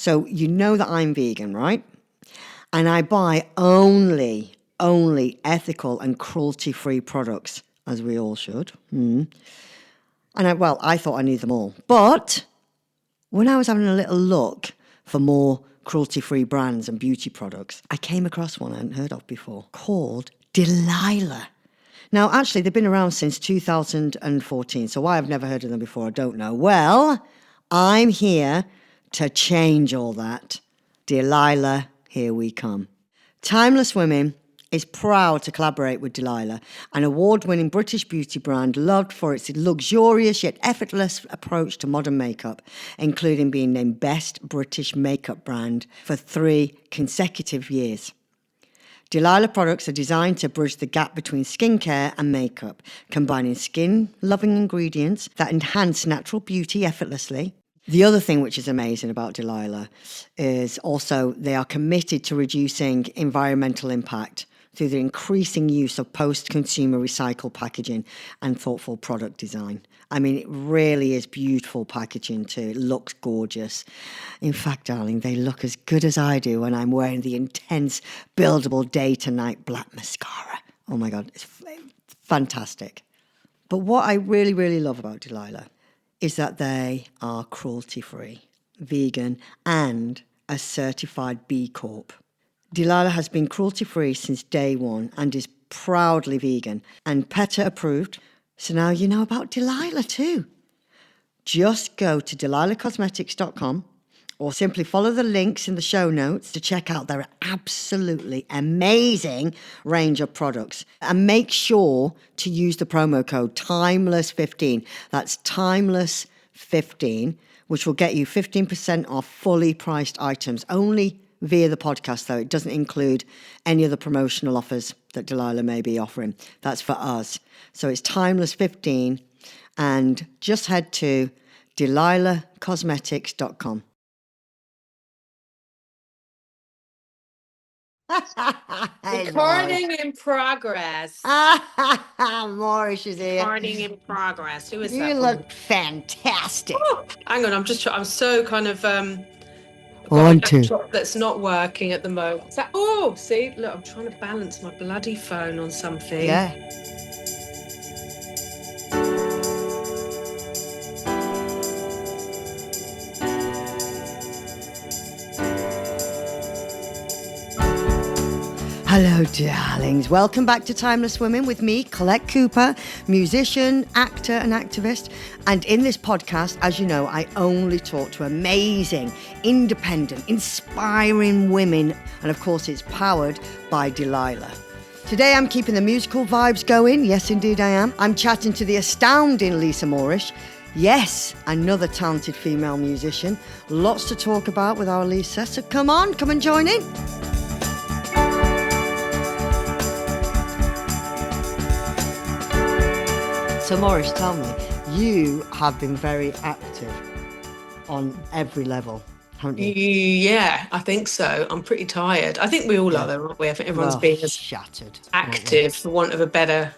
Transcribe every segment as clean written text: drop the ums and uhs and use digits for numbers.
So you know that I'm vegan, right? And I buy only ethical and cruelty-free products, as we all should. And I thought I knew them all. But when I was having a little look for more cruelty-free brands and beauty products, I came across one I hadn't heard of before called Delilah. Now, actually, they've been around since 2014, so why I've never heard of them before, I don't know. Well, I'm here to change all that. Delilah, here we come. Timeless Women is proud to collaborate with Delilah, an award-winning British beauty brand loved for its luxurious yet effortless approach to modern makeup, including being named Best British Makeup Brand for 3 consecutive years. Delilah products are designed to bridge the gap between skincare and makeup, combining skin-loving ingredients that enhance natural beauty effortlessly. The other thing which is amazing about Delilah is also they are committed to reducing environmental impact through the increasing use of post-consumer recycled packaging and thoughtful product design. I mean, it really is beautiful packaging too. It looks gorgeous. In fact, darling, they look as good as I do when I'm wearing the intense, buildable day-to-night black mascara. Oh my God, it's fantastic. But what I really, really love about Delilah is that they are cruelty-free, vegan, and a certified B Corp. Delilah has been cruelty-free since day one and is proudly vegan and PETA approved. So now you know about Delilah too. Just go to delilahcosmetics.com or simply follow the links in the show notes to check out their absolutely amazing range of products. And make sure to use the promo code TIMELESS15. That's TIMELESS15, which will get you 15% off fully priced items, only via the podcast, though. It doesn't include any of the promotional offers that Delilah may be offering. That's for us. So it's TIMELESS15, and just head to delilahcosmetics.com. Recording in progress. Moorish is here. Recording in progress. Who is that? You look fantastic. Oh, hang on, I'm so kind of On to. that's not working at the moment. See, look, I'm trying to balance my bloody phone on something. Yeah. Hello, darlings. Welcome back to Timeless Women with me, Collette Cooper, musician, actor and activist. And in this podcast, as you know, I only talk to amazing, independent, inspiring women. And of course, it's powered by Delilah. Today, I'm keeping the musical vibes going. Yes, indeed I am. I'm chatting to the astounding Lisa Moorish. Yes, another talented female musician. Lots to talk about with our Lisa. So come and join in. So Moorish, tell me, you have been very active on every level, haven't you? Yeah, I think so. I'm pretty tired. I think we all are, though, aren't we? I think everyone's being as shattered, active, for want of a better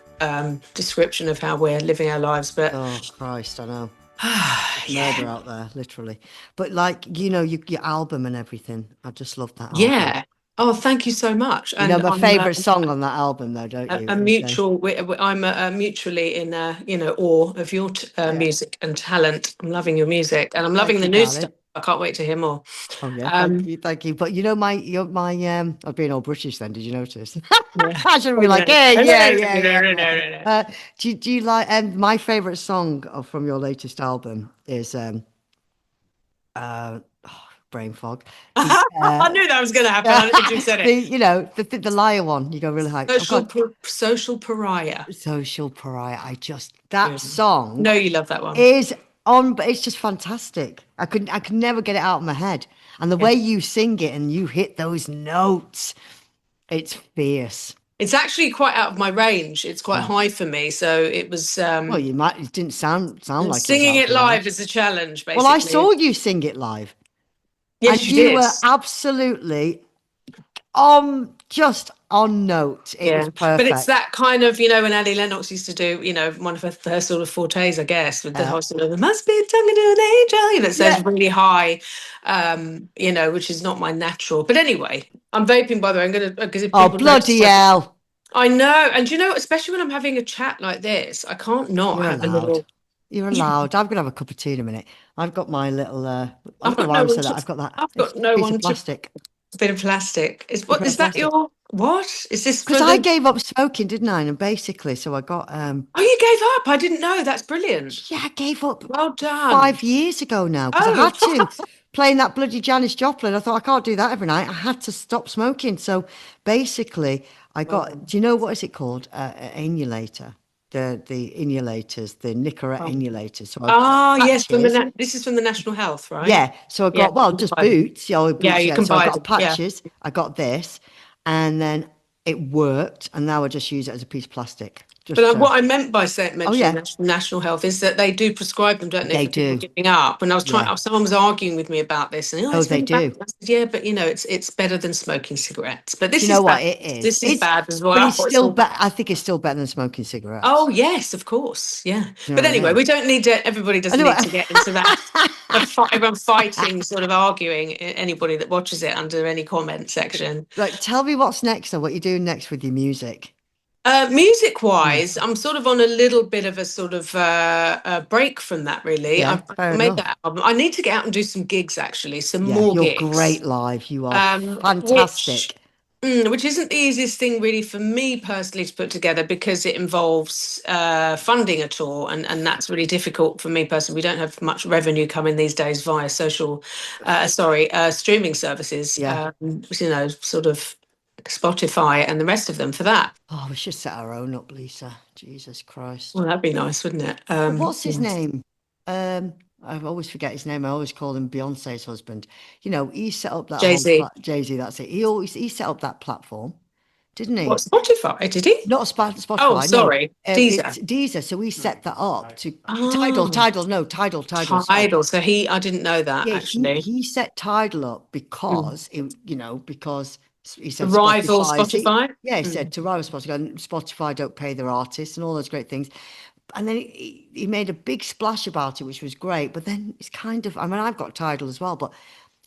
description of how we're living our lives. But oh Christ, I know. Yeah. Murder out there, literally. But like, you know, your album and everything. I just love that album. Yeah. Oh, thank you so much. And you know my favourite song on that album, though, don't you? I'm mutually in awe of your music and talent. I'm loving your music, and I'm loving the new stuff. I can't wait to hear more. Oh yeah, thank you. But you know my I'm being all British then. Did you notice? Yeah. I shouldn't be like, yeah. Do you like? And my favourite song from your latest album is brain fog. I knew that was going to happen. I literally said it. The liar one. You go really high. Social pariah. Social pariah. That song. No, you love that one. Is on, but it's just fantastic. I could never get it out of my head. And the way you sing it and you hit those notes, it's fierce. It's actually quite out of my range. It's quite high for me. So it was. Well, it didn't sound like singing it live is a challenge. Basically. Well, I saw you sing it live. Yes, and you did. Were absolutely Just on note, it was Yeah, but it's perfect. that kind of, when Annie Lennox used to do, one of her sort of fortes, I guess, with the Uh, whole sort of, there must be a tongue to an angel, it yeah. says really high, which is not my natural. But anyway, I'm vaping, by the way. I'm going to, because if Oh, people notice, bloody hell. I know. And especially when I'm having a chat like this, I can't not You're have a allowed. little, You're yeah, allowed. I'm gonna have a cup of tea in a minute. I've got my little. I I've don't know got why no I one said that. to, I've got that. I've It's got a no piece of one to, plastic. a bit of plastic. A bit Is of that plastic. what? Is this Because for I the, gave up smoking, didn't I? And basically, so I got oh, you gave up. I didn't know. That's brilliant. yeah, I gave up Well done. 5 years ago now because I Oh, had to. Playing that bloody Janis Joplin, I thought I can't do that every night. I had to stop smoking. So basically, I got. well, Do you know what is it called? Inhalator. The inhalators, the Nicorette oh. inhalators. So I got Ah, yes, patches. this is from the National Health, right? Yeah, so I Yeah, got well, you can just buy them. boots, yeah, Yeah, boots, you yeah. can So I buy got them. Yeah. patches, I got this, and then it worked, and now I just use it as a piece of plastic. But Just what I meant by oh mentioning yeah, National Health is that they do prescribe them, don't they, they for people do, giving up? And I was yeah. someone was arguing with me about this, and Oh, it's they really bad. do. I said, yeah, but it's better than smoking cigarettes. But Do you this know is what bad. it is? This is It's bad as but well. it's still better. I think it's still better than smoking cigarettes. Oh yes, of course, yeah. Do you know But what I anyway, mean? we don't need to. Everybody doesn't Anyway, need to get into that. Everyone fighting, sort of arguing. Anybody that watches it under any comment section. right. Tell me what's next, or what you're doing next with your music. Music Mm. wise, I'm sort of on a little bit of a sort of a break from that, really. Yeah, fair I made enough. that album. I need to get out and do some gigs, actually, some Yeah, more you're gigs, great live. You are which fantastic. which isn't the easiest thing really for me personally to put together because it involves funding a tour, and that's really difficult for me personally. We don't have much revenue coming these days via streaming services, Yeah. sort of Spotify and the rest of them for that. Oh, we should set our own up, Lisa. Jesus Christ. Well, that'd be nice, wouldn't it? But what's his Yes. name? I always forget his name. I always call him Beyonce's husband. You know, he set up that whole Jay-Z. Jay-Z, that's it. He set up that platform, didn't What, he? Spotify? Did he? Not Oh, Spotify, no. sorry. Deezer. It's Deezer. So he set that up to Oh, Tidal, sorry. Tidal. So I didn't know that Yeah, actually. he set Tidal up Mm. because because he said Rival Spotify. See, Spotify. yeah, he said Mm. to rival Spotify, and Spotify don't pay their artists and all those great things. And then he made a big splash about it, which was great. But then it's kind of, I mean, I've got Tidal as well, but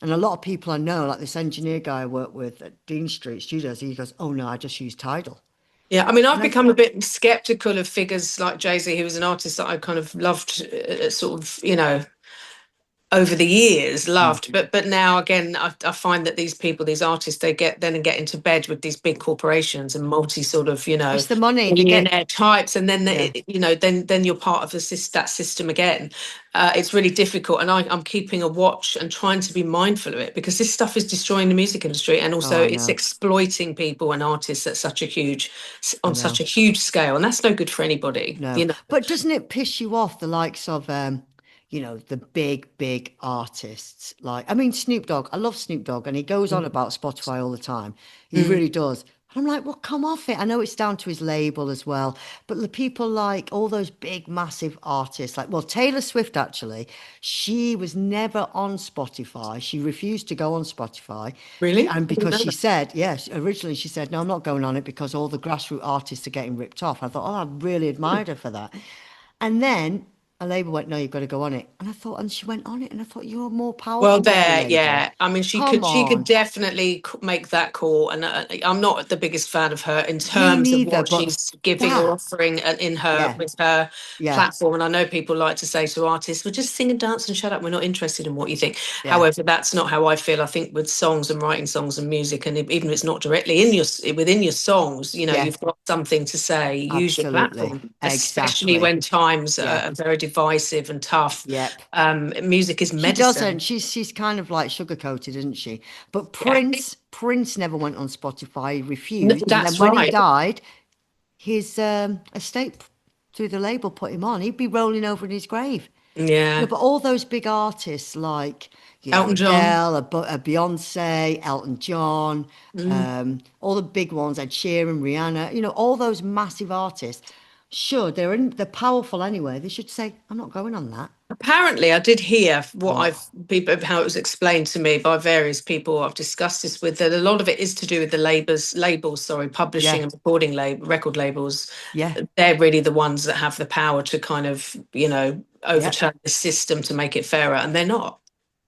and a lot of people I know, like this engineer guy I work with at Dean Street Studios, he goes, "Oh no, I just use Tidal." Yeah, I mean, I've And I become a thought, bit skeptical of figures like Jay-Z, who was an artist that I kind of loved, sort of, over the years "Hmm, loved, but now again I find that these people, these artists, they get into bed with these big corporations and multi sort of it's the money they get." millionaire types, and then Yeah, then you're part of that system again. It's really difficult, and I'm keeping a watch and trying to be mindful of it because this stuff is destroying the music industry, and oh, also I it's know, exploiting people and artists at I on such know. a huge scale, and that's no good for anybody, No, but doesn't it piss you off the likes of the big artists? Like, I mean, Snoop Dogg. I love Snoop Dogg, and he goes on about Spotify all the time. He Mm. really does. And I'm like, well, come off it. I know it's down to his label as well, but the people like all those big, massive artists, like, well, Taylor Swift actually, she was never on Spotify. She refused to go on Spotify. Really? And I didn't because know she that. said, yes, originally she said, no, I'm not going on it because all the grassroots artists are getting ripped off. I thought, oh, I really admired her for that. And then a label went, no, you've got to go on it. And I thought, and she went on it. And I thought, you're more Well, powerful than the there, label. yeah. I mean, Come she could on. definitely make that call, and I'm not the biggest fan of her in Me terms of neither, what but she's giving or that, offering in her yeah, with her yeah, platform. And I know people like to say to artists, "Well, just sing and dance and shut up. We're not interested in what you think." yeah, However, that's not how I feel. I think with songs and writing songs and music, and even if it's not directly within your songs, yeah, you've got something to say. Use your absolutely. platform, especially Exactly. when times Yeah, are very divisive and tough. yep. Music is She doesn't. medicine. She's kind of like sugar coated, isn't she? But Yeah. Prince never went on Spotify. He refused, and then That's when he right. died, his estate through the label put him on. He'd be rolling over in his grave. Yeah. But all those big artists like, Elton John. Adele, a Beyonce, Elton John, Mm. all the big ones, Ed Sheeran, Rihanna, all those massive artists, sure, they're powerful anyway. They should say, I'm not going on that. Apparently, I did hear what I've Oh, people how it was explained to me by various people I've discussed this with, that a lot of it is to do with the labels, sorry, publishing yeah, and recording record labels. yeah, They're really the ones that have the power to kind of, yeah. overturn the system to make it fairer, and they're not.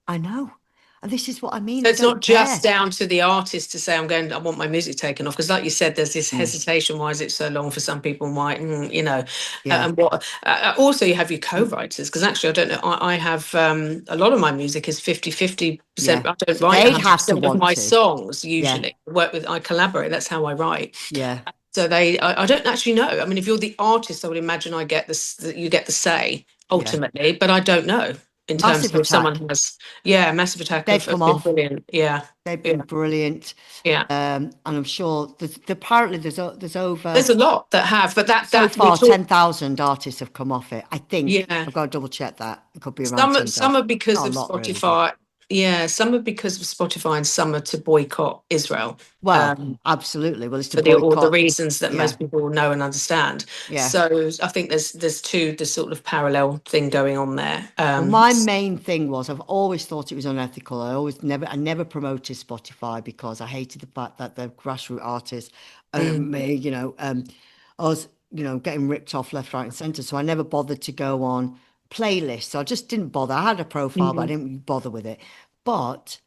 I know. And this is what I mean. So They it's not don't just care. down to the artist to say, I want my music taken off. Because, like you said, there's this Mm, hesitation. Why is it so long for some people? Why, yeah. and what, also you have your co-writers. Because actually, I don't know, I have a lot of my music is 50-50%. Yeah. I don't So write they'd have to 100% of want my to. songs Yeah. usually. I collaborate. That's how I write. Yeah. So I don't actually know. I mean, if you're the artist, I would imagine I get this, that you get the say Yeah. ultimately, but I don't know in terms Massive of if someone Attack. has, yeah, Massive Attack They've have come been off. brilliant. Yeah. They've been Yeah. brilliant. Yeah. And I'm sure apparently there's over There's a lot that have, but so that we far talk. 10,000 artists have come off it. I think Yeah. I've got to double check that. It could be around Some 10,000. are because Not a of lot really, but Spotify. Yeah, some are because of Spotify, and some are to boycott Israel. well, Um, absolutely. Well, it's to for the all the boycott. reasons that Yeah. most people know and understand. Yeah. So I think there's two the sort of parallel thing going on there. Well, my main thing was I've always thought it was unethical. I never promoted Spotify because I hated the fact that the grassroots artists, Mm, me, I was, getting ripped off left, right, and centre. So I never bothered to go on playlists. So I just didn't bother. I had a profile, but I mm, didn't bother with it. But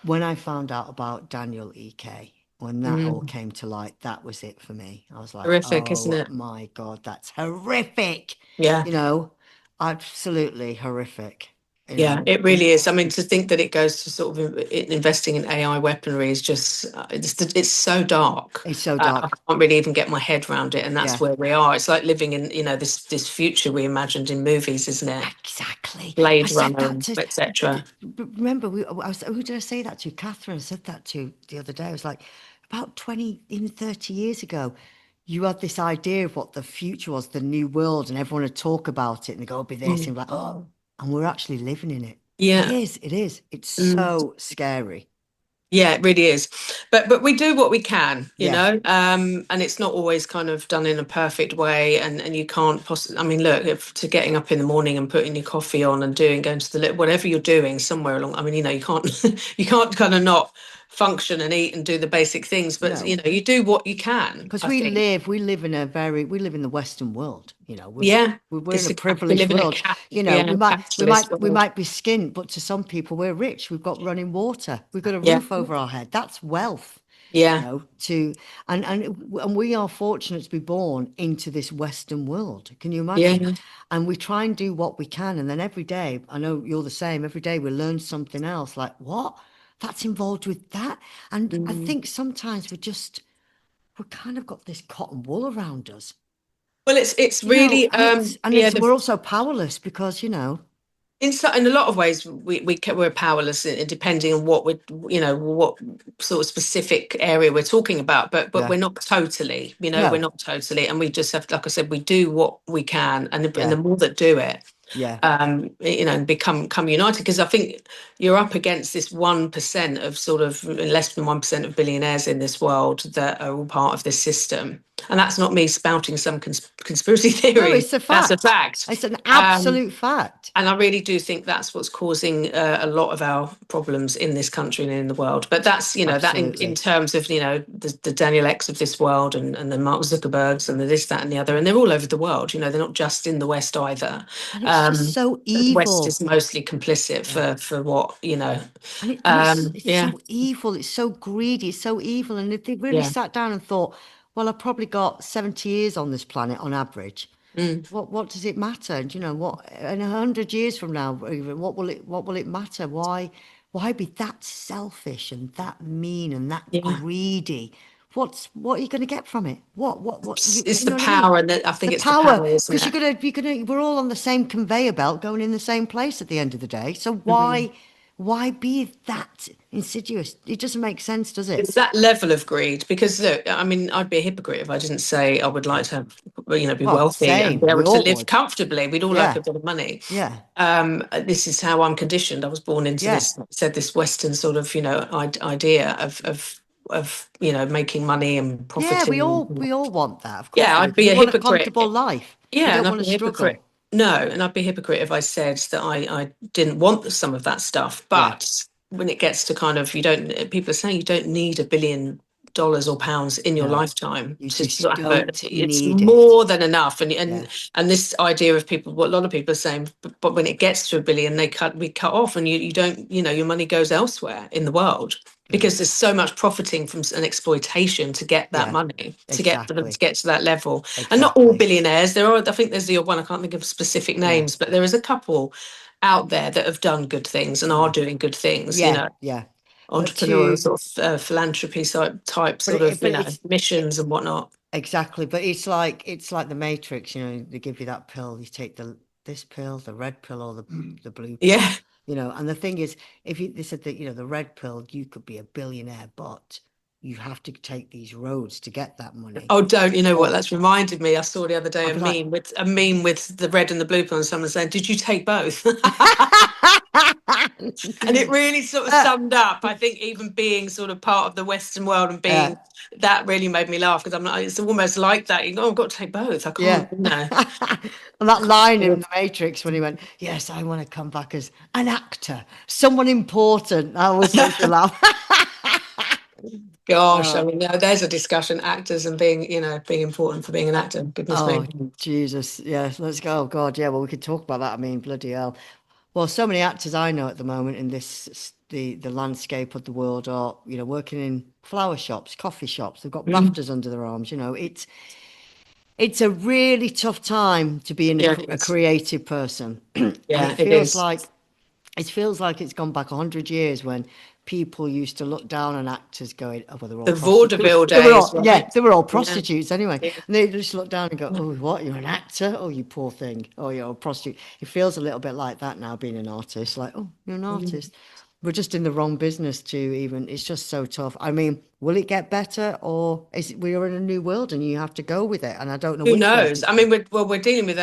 when I found out about Daniel EK, when that all mm. came to light, that was it for me. I was like, Horrific, isn't oh it? my God, that's horrific. Yeah. You know, absolutely horrific. You Yeah, know, it and really is. I mean, to think that it goes to sort of investing in AI weaponry is just, it's so dark. it's so I dark. can't really even get my head around it, and that's Yeah, where we are. It's like living in, this future we imagined in movies, isn't it? exactly. I Blade said Runner that and to, etc. remember, who did I say that to? Catherine. I said that to the other day. I was like, about 20, even 30 years ago, you had this idea of what the future was, the new world, and everyone would talk about it and they go, it'll be this, and like, oh, and we're actually living in it. It Yeah. is, it is. It's Mm. so scary. Yeah, it really is. But we do what we can, Yeah, and it's not always kind of done in a perfect way. And you can't possibly, I mean, look, if, to getting up in the morning and putting your coffee on and going to the whatever you're doing somewhere along. I mean, you can't you can't kind of not function and eat and do the basic things, but no. you do what you can, Because I think. we live in the Western world. Yeah, We're in it's a we privileged live in a world. yeah, capitalist We world. might be skint, but to some people we're rich. We've got running water. We've got a Yeah, roof over our head. That's wealth. yeah, To and we are fortunate to be born into this Western world. Can you imagine? yeah. And we try and do what we can, and then every day, I know you're the same. Every day we learn something else. Like what? That's involved with that. And I Mm. think sometimes we've kind of got this cotton wool around us, Well, it's really and yeah. we're also powerless because In a lot of ways, we're powerless, depending on what what sort of specific area we're talking about. But yeah, we're not totally, we're no, not totally, and we just have, like I said, we do what we can, and the yeah, more that do it, yeah, and become united. Because I think you're up against this 1% of sort of less than 1% of billionaires in this world that are all part of this system, and that's not me spouting some conspiracy no, theory. it's a That's a fact. fact. It's an Um, absolute fact. and I really do think that's what's causing a lot of our problems in this country and in the world. But that's, that in Absolutely. terms of, the Daniel X of this world, and the Mark Zuckerbergs and the this, that, and the other. And they're all over the world. They're not just in the West either. And it's just Um, so the West is evil. mostly complicit Yeah. for what, And it's yeah, so evil. It's so greedy. It's so evil. And if they really yeah, sat down and thought, well, I've probably got 70 years on this planet on average. mm, What does it matter? And what in 100 years from now, even what will it matter? Why be that selfish and that mean and that yeah. greedy? What are you going to get from it? It's You the know what I mean? power, and I The think it's the power, power, isn't because it? we're all on the same conveyor belt going in the same place at the end of the day. So Mhm. why be that insidious? It doesn't make sense, does it? It's that level of greed, because look, I mean, I'd be a hypocrite if I didn't say I would like Yeah. to have, be Well, wealthy and be same. We able to all live would. comfortably. We'd all like Yeah. a bit of money. Yeah. This is how I'm conditioned. I was born into Yeah. this, said this Western sort of, idea of making money and Yeah, profiting. we all want that. Of course Yeah, we do, I'd because be we a want a hypocrite. comfortable life. We Yeah, and don't I'd want to be a hypocrite struggle. No, and I'd be a hypocrite if I said that I didn't want some of that stuff. Yeah, But when it gets to kind of, you don't, people are saying you don't need $1 billion or pounds in your no, lifetime you to just sort of have don't it. It's need it. more than enough. Yeah, And this idea of people, what a lot of people are saying, but when it gets to a billion, we cut off, and you don't, your money goes elsewhere in the world yeah, because there's so much profiting from an exploitation to get that yeah, money, to exactly, get to that level. And not all exactly. billionaires. There are, I think there's the one, I can't think of specific Yeah, names, but there is a couple out there that have done good things and are yeah, doing good things, yeah, yeah. But entrepreneurial to, sort of philanthropy type but sort of, it's missions and whatnot. exactly. But it's like the Matrix. You know, they give you that pill. You take the this pill, the red pill, or the blue pill. Yeah. You know, and the thing is, if you they said that the red pill, you could be a billionaire, but you have to take these roads to get that money. Oh, don't you know what? Or That's reminded me. I saw the other day I'd be like, a meme with the red and the blue pill, and someone saying, "Did you take both?" And it really sort of summed up, I think, even being sort of part of the Western world and being yeah, that really made me laugh because I'm like, it's almost like that. You go, oh, I've got to take both. I yeah. can't, you know. And that line in The Matrix when he went, "Yes, I want to come back as an actor, someone important." That always makes me laugh. Gosh, I Oh, mean, there's a discussion, actors and being important for being an actor. Goodness me. oh, Jesus. Yeah, let's go. Oh, God, yeah. Well, we could talk about that. I mean, bloody hell. Well, so many actors I know at the moment in the landscape of the world are, working in flower shops, coffee shops. They've got Mm. BAFTAs under their arms. It's a really tough time to be Yeah, a creative person. And yeah, it is. it feels like it's gone back 100 years when people used to look down on actors going, oh, well, they're all The prostitutes. vaudeville They were days, all, yeah, right? they were all Yeah. prostitutes anyway. Yeah. And they just look down and go, oh, what, you're an actor? Oh, you poor thing. Oh, you're a prostitute. It feels a little bit like that now, being an artist. Like, oh, you're an Mm. artist. We're just in the wrong business to even, it's just so tough. I mean, will it get better, or we are in a new world and you have to go with it? And I don't know Who which way knows? to I go. mean, we're dealing with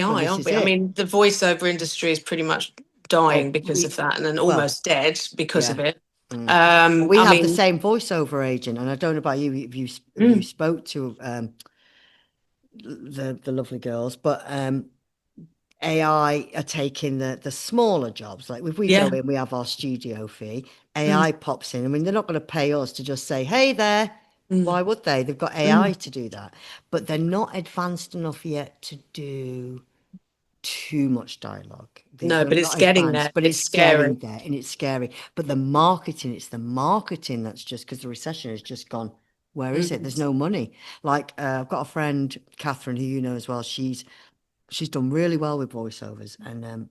Well, AI, this aren't is we? I it. mean, the voiceover industry is pretty much dying Oh, because of that, and then well, almost dead because of yeah. it. Mm. Well, we I have the mean, same voiceover agent, and I don't know about you if you mm, spoke to the lovely girls, but AI are taking the smaller jobs. Like if we go yeah, in, we have our studio fee. mm, AI pops in. I mean, they're not going to pay us to just say, "Hey there." Why mm, would they? They've got AI mm. to do that, but they're not advanced enough yet to do too much dialogue. No, They're but it's not getting there. advanced, but It's it's getting scary. there and it's scary. But it's the marketing that's just because the recession has just gone. Where is it? Mm, There's no money. Like I've got a friend, Catherine, who you know as well. She's done really well with voiceovers and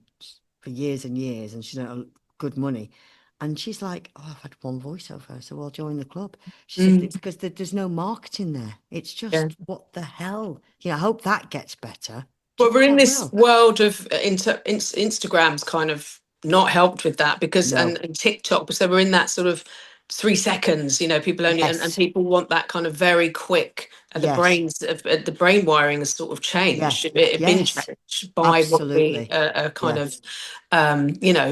for years and years, and she's done good money. And she's like, "Oh, I've had one voiceover." I said, "Well, join the club." She said, mm. "It's because there's no marketing there. It's Yeah. just what the hell." I hope that gets better. Do you Well, we're think in that this will? world of Instagram's kind of not helped with that because No. and TikTok. So we're in that sort of 3 seconds. People only and Yes. people want that kind of very quick. Yes. The brain wiring has sort of Yeah. changed. It been Yes. changed by what we Absolutely. are kind Yeah. of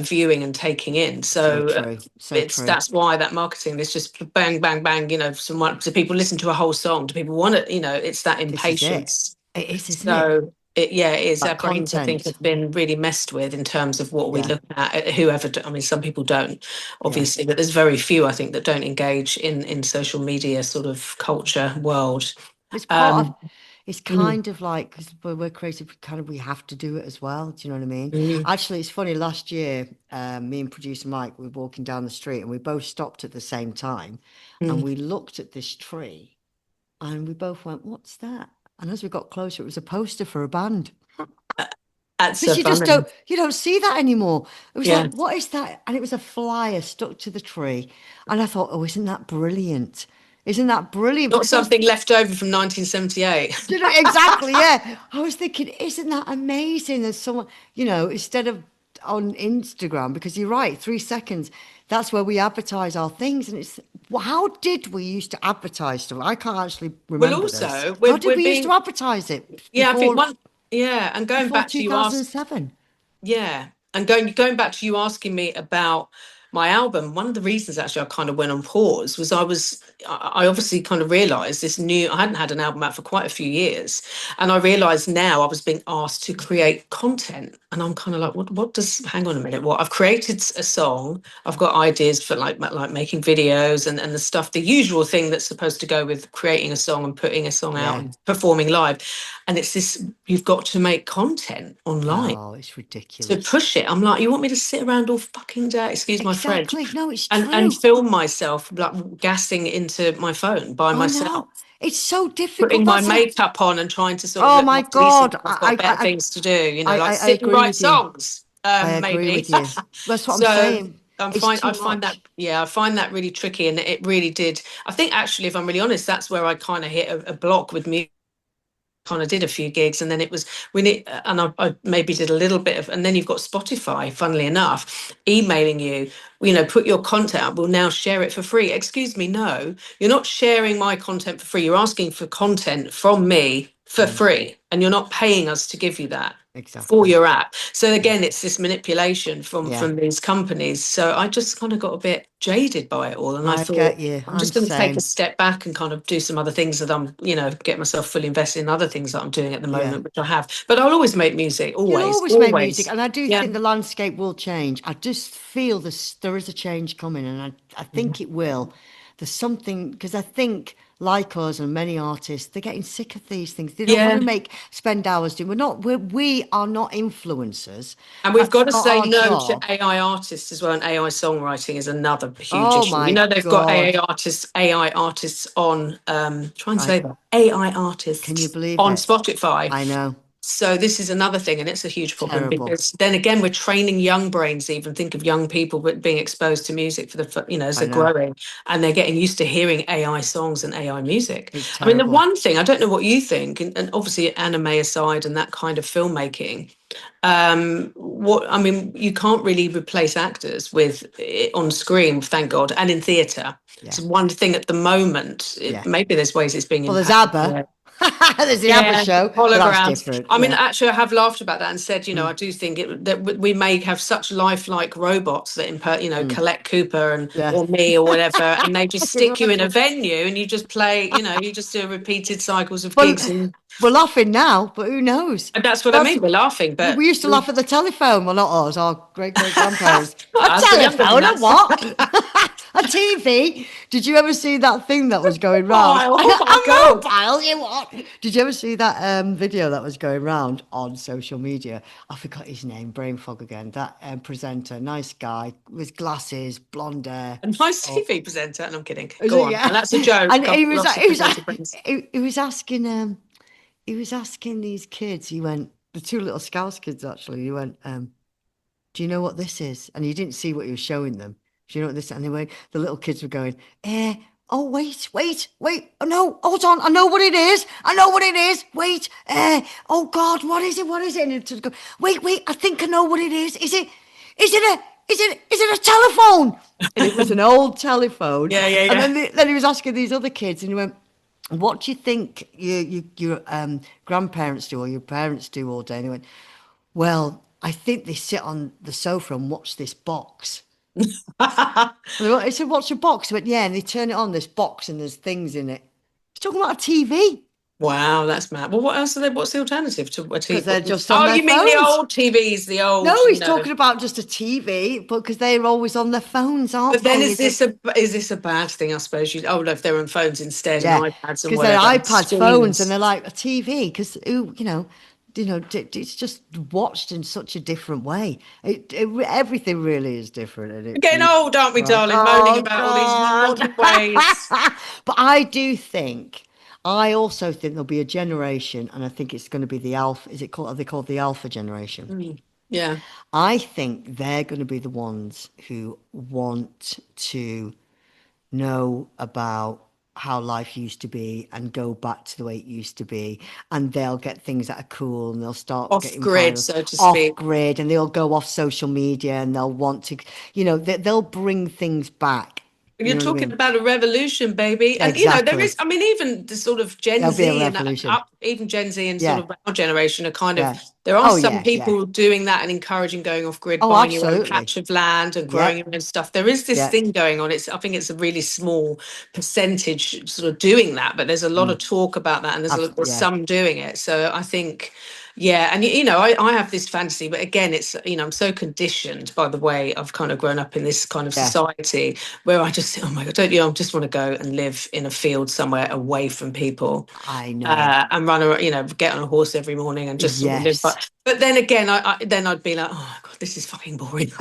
viewing and taking in. So So true. So it's true. that's why that marketing is just bang bang bang. Do people listen to a whole song? Do people want it? It's that This is it. impatience. It is, isn't it? So it is. Our That brains, I think, content. have been really messed with in terms of what we Yeah. look at. I mean, some people don't, Yeah. obviously, but there's very few, I think, that don't engage in social media sort of culture world. It's part of Um, it's mm, kind of like because we're creative, kind of we have to do it as well. Do you know what I mean? mm, Actually, it's funny. Last year, me and producer Mike we were walking down the street and we both stopped at the same time, and mm. we looked at this tree and we both went, "What's that?" And as we got closer, it was a poster for a band. That's Because so funny. you don't see that anymore. It was like, Yeah, what is that? And it was a flyer stuck to the tree. And I thought, oh, isn't that brilliant? Isn't that brilliant? not Because something left over from 1978. exactly, yeah. I was thinking, isn't that amazing? There's someone, instead of on Instagram, because you're right, 3 seconds, that's where we advertise our things. And well, how did we used to advertise stuff? I can't actually Well, remember this. also, How we're did we're we used to being advertise it yeah. I think and going before back to you ask 2007? Yeah, and going back to you asking me about my album, one of the reasons actually I kind of went on pause was I obviously kind of realized this new, I hadn't had an album out for quite a few years. And I realized now I was being asked to create content. And I'm kind of like, hang on a minute, what? I've created a song, I've got ideas for like making videos and the stuff, the usual thing that's supposed to go with creating a song and putting a song out Yeah. and performing live. And it's this, you've got to make content online Oh, it's to ridiculous. push it. I'm like, you want me to sit around all fucking day, excuse my French, Exactly. No, it's and true. film myself like gassing into my phone by Oh myself, no, it's so difficult. putting my That's a. makeup on and trying to sort of Oh look my half decent. God, I've got better things to do, I like I sit and agree write with you. songs, I agree maybe. with you. That's what I'm So saying. I'm It's fine. too I find that, much. yeah, I find that really tricky, and it really did. I think actually, if I'm really honest, that's where I kind of hit a block with music. Kind of did a few gigs, and then it was we need, and I maybe did a little bit of, and then you've got Spotify, funnily enough, emailing you, put your content up, we'll now share it for free. Excuse me, no, you're not sharing my content for free, you're asking for content from me for Mm, free, and you're not paying us to give you that for exactly. your app. So Yeah. again, it's this manipulation from Yeah. these companies. So I just kind of got a bit jaded by it all, and I I thought, get you. I'm I'm just going to take a same. step back and kind of do some other things that I'm, get myself fully invested in other things that I'm doing at the Yeah. moment, which I have. But I'll always make music, You'll always, always make music, always. and I do Yeah. think the landscape will change. I just feel there is a change coming, and I think it will. There's something because I think, like us and many artists, they're getting sick of these things. They don't want Yeah. to spend hours doing. We are not influencers. And we've That's got to not say our no to job. AI artists as well. And AI songwriting is another huge Oh issue. my They've got God! AI artists on, try and I say that, AI can you artists believe on it? Spotify. I know. So this is another thing, and it's a huge problem Terrible. because then again, we're training young brains. Even think of young people, but being exposed to music for as I they're know. growing, and they're getting used to hearing AI songs and AI music. It's I mean, the terrible. one thing I don't know what you think, and obviously anime aside, and that kind of filmmaking, what I mean, you can't really replace actors with on screen, thank God, and in theatre. Yeah. It's one thing at the moment. Yeah. Maybe there's ways it's being Well, there's impacted. ABBA. There's the ABBA Yeah, show, but that's holograms. different. I mean, Yeah. actually, I have laughed about that and said, Mm, I do think that we may have such lifelike robots that, mm. Collette Cooper Yeah. or me or whatever, and they just You're stick you in a right. venue and you just play, you just do repeated cycles of Well, gigs, and we're laughing now, but who knows? that's what I That's mean. We're laughing, we but used to laugh at the telephone. Well, not us, our great grandparents. A us, we're younger than telephone, a that. what? A TV. Did you ever see that thing that was going round? Oh, oh my A God. mobile, you what? Did you ever see that video that was going round on social media? I forgot his name, brain fog again. That presenter, nice guy with glasses, blonde hair. A nice Oh, TV presenter, and I'm kidding. is Go it? on. Yeah. And that's a joke. And God, lots of presenter friends. he was asking he was asking these kids, he went, the two little Scouse kids actually, he went, do you know what this is? And he didn't see what he was showing them. Do you know what this is? And they went, the little kids were going, oh, wait. Oh, no, hold on. I know what it is. I know what it is. Wait, oh God, what is it? What is it? And it go, wait, I think I know what it is. Is it a telephone? And it was an old telephone. Yeah, yeah, And yeah. then he was asking these other kids, and he went, what do you think your grandparents do or your parents do all day? And he went, well, I think they sit on the sofa and watch this box. And I said, what's your box? He went, yeah, and they turn it on, this box, and there's things in it. He's talking about a TV Wow, that's mad. Well, what else are there? What's the alternative to a because they're TV? just on Oh, their you mean the phones. old TVs, the No, old, he's talking about just a TV, but because they're always on their phones, But aren't then they? is this a bad thing? I suppose you. Oh, no, if they're on phones instead and Yeah, iPads and because they're whatever, and iPads, phones, and screens. they're like a TV. Because it's just watched in such a different way. Everything really is different, and We're getting old, aren't we, right. darling? Moaning Oh about all these God! modern ways. But I do think, I also think there'll be a generation, and I think it's going to be the alpha. Is it called? Are they called the alpha generation? Mm, yeah. I think they're going to be the ones who want to know about how life used to be and go back to the way it used to be, and they'll get things that are cool, and they'll start Off getting grid, viral so to off speak. grid, and they'll go off social media, and they'll want to, they'll bring things back. You You're know what I talking mean? about a revolution, baby. And there Exactly. is, I mean, even the sort of Gen There'll be a Z and revolution. up, even Gen Z and sort Yeah. of our generation are kind of, Yeah. there are Oh some yeah. Yeah. people doing that and encouraging going off grid, Oh, buying your own absolutely. patch of land and growing Yeah. your own stuff. There is this Yeah. thing going on. I think it's a really small percentage sort of doing that, but there's a lot of Mm. talk about that and there's Yeah. some doing it. So I think, yeah, and I have this fantasy, but again, it's I'm so conditioned by the way I've kind of grown up in this kind of Yeah. society where I just think, oh my God, don't you know, I just want to go and live in a field somewhere away from people, I know. and run around, get on a horse every morning and just sort of live. Yes. But then again, then I'd be like, oh God, this is fucking boring.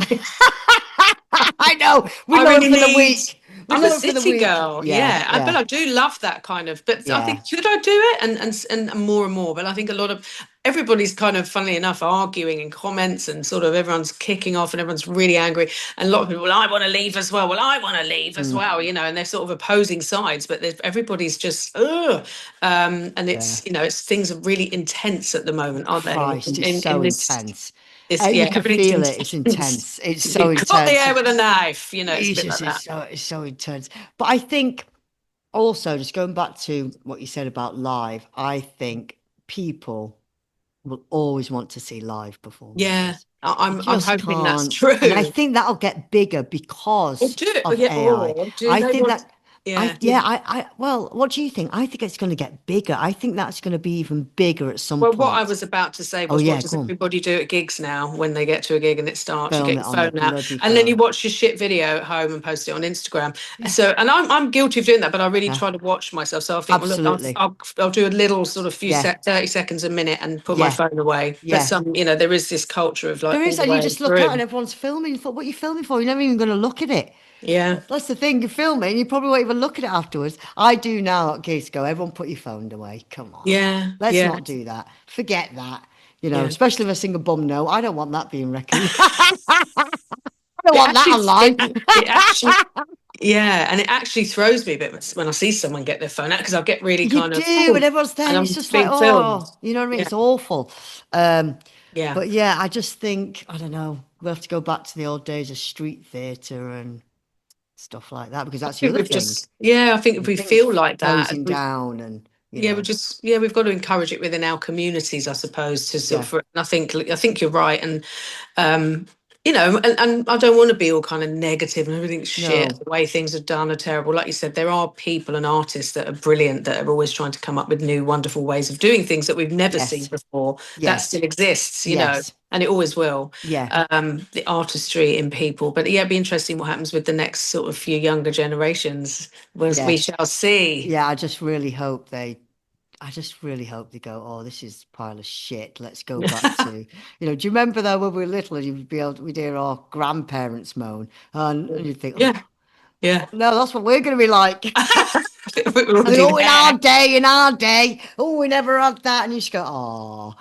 I know. We I love it really for the need. week. We I'm a love it for the city week. girl, Yeah. yeah, but Yeah. I do love that kind of. But I Yeah. think should I do it and more and more. But I think a lot of everybody's kind of, funnily enough, arguing in comments and sort of everyone's kicking off and everyone's really angry. And a lot of people, well, I want to leave as well. Well, I want to leave as Mm. well. And they're sort of opposing sides, but everybody's just, ugh. And Yeah. it's things are really intense at the moment, aren't they? Christ, it's In so this. intense. You Yeah, can everything's feel it. It's intense. intense. It's so You cut the intense. air with a knife. It's a bit Jesus, like that. it's so intense. But I think also, just going back to what you said about live, I think people will always want to see live Yeah, performances. You I'm just hoping that's can't. And I true. think that'll get bigger Or because do it, of yeah, AI. or do I they think want? that Yeah, well, what do you think? I think it's going to get bigger. I think that's going to be even bigger at some well, what I point. was about to say Oh was, what yeah, does go on. everybody do at gigs now when they get to a gig and it starts? You Film get it your on the phone out, bloody and then you phone. watch your shit video at home and post it on Instagram. Yeah, So, and I'm guilty of doing that, but I really yeah, try to watch myself. So I think, well, look, absolutely. I'll do a little sort of 30 seconds a minute and put my Yeah, phone away. But yeah. there is this culture of like There all is, the and you way just look out through. and everyone's filming. You thought, what are you filming for? You're never even going to look at it. Yeah, That's the thing, you're filming, you probably won't even look at it afterwards. I do now at gigs go, everyone put your phone away. Come on. yeah, Let's yeah, not do that. Forget that. yeah. Especially if I sing a bum no. I don't want that being reckoned. I don't It want that actually, online. it actually Yeah, and it actually throws me a bit when I see someone get their phone out because I'll get really You kind of, do, and oh, everyone's there, and and I'm it's just like, being filmed. oh, you know what I mean? Yeah, It's awful. Um, yeah. but yeah, I just think, I don't know, we'll have to go back to the old days of street theatre and stuff like that because I that's the think other we've thing. just, yeah, I think if we Things feel like that, closing down and, yeah, we've got to encourage it within our communities, I suppose, to sort yeah. of. And I think you're right, and um, and I don't want to be all kind of negative and everything's shit. No. The way things are done are terrible. Like you said, there are people and artists that are brilliant that are always trying to come up with new, wonderful ways of doing things that we've never seen Yes. before. That Yes. still exists, Yes. and it always will. Yeah. The artistry in people, but yeah, it'd be interesting what happens with the next sort of few younger generations. We Yeah. shall see. Yeah. I just really hope they go, oh, this is a pile of shit. Let's go back to, do you remember though when we were little and we'd hear our grandparents moan and you'd think, oh, Yeah, yeah. no, that's what we're going to be like. We're And they already go, oh, there. in our day, oh, we never had that. And you just go, oh,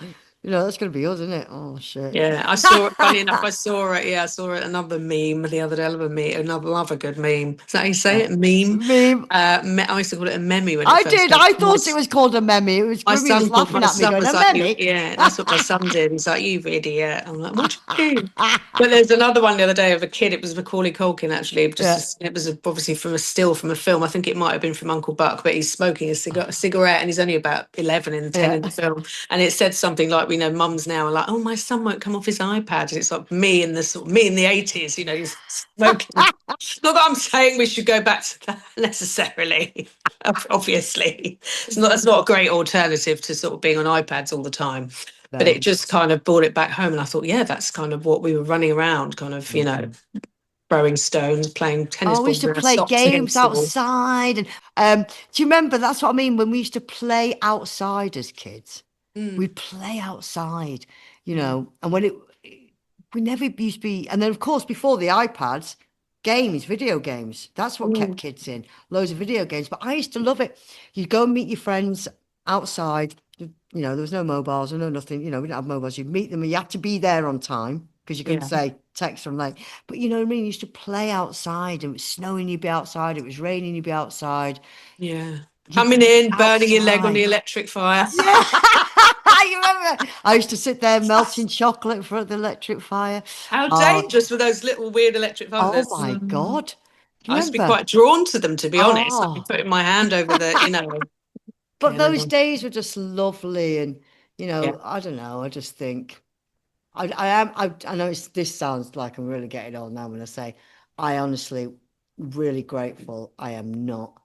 that's going to be us, isn't it? Oh, shit. Yeah, I saw it. Funny enough, I saw it. Yeah, I saw it. Another meme the other day. Another good meme. Is that how you say Yeah. it? Meme. Meme. I used to call it a meme when it I first did. came. I thought it was called a memmy. It was Grimmy was laughing My at me son going, a was like, you, memmy? yeah, that's what my son did. He's like, you idiot. I'm like, what do you mean? But there's another one the other day of a kid. It was Macaulay Culkin actually. Yeah. It was obviously from a still from a film. I think it might have been from Uncle Buck, but he's smoking a cigarette, and he's only about 11 and 10 Yeah. in the film. And it said something like, we know mums now are like, oh, my son won't come off his iPad. And it's like me in the 80s. He's smoking. Not that I'm saying we should go back to that necessarily. Obviously, that's not a great alternative to sort of being on iPads all the time. But it No. just kind of brought it back home, and I thought, yeah, that's kind of what we were running around, kind of, throwing stones, playing tennis Oh, we used balls to in our play socks games against the wall. outside. And do you remember? That's what I mean. When we used to play outside as kids, Mm, we'd play outside, yeah, and we never used to be. And then, of course, before the iPads, video games. That's what kept mm, kids in. Loads of video games. But I used to love it. You'd go and meet your friends outside. There was no mobiles or no nothing. We didn't have mobiles. You'd meet them and you had to be there on time because you couldn't yeah, say text from late. But you know what I mean? You used to play outside and it was snowing, you'd be outside. It was raining, you'd be outside. yeah. You'd Coming be in, burning your leg on the outside. electric fire. Yeah. You remember? I used to sit there melting chocolate for the electric fire. How Oh, dangerous were those little weird electric fires? oh my God. Do you I used to be remember? quite drawn to them, to be honest. I'd be Oh, putting my hand over the, but getting those them. days were just lovely, and Yeah. I don't know. I just think I know this sounds like I'm really getting old now when I say I honestly really grateful I am not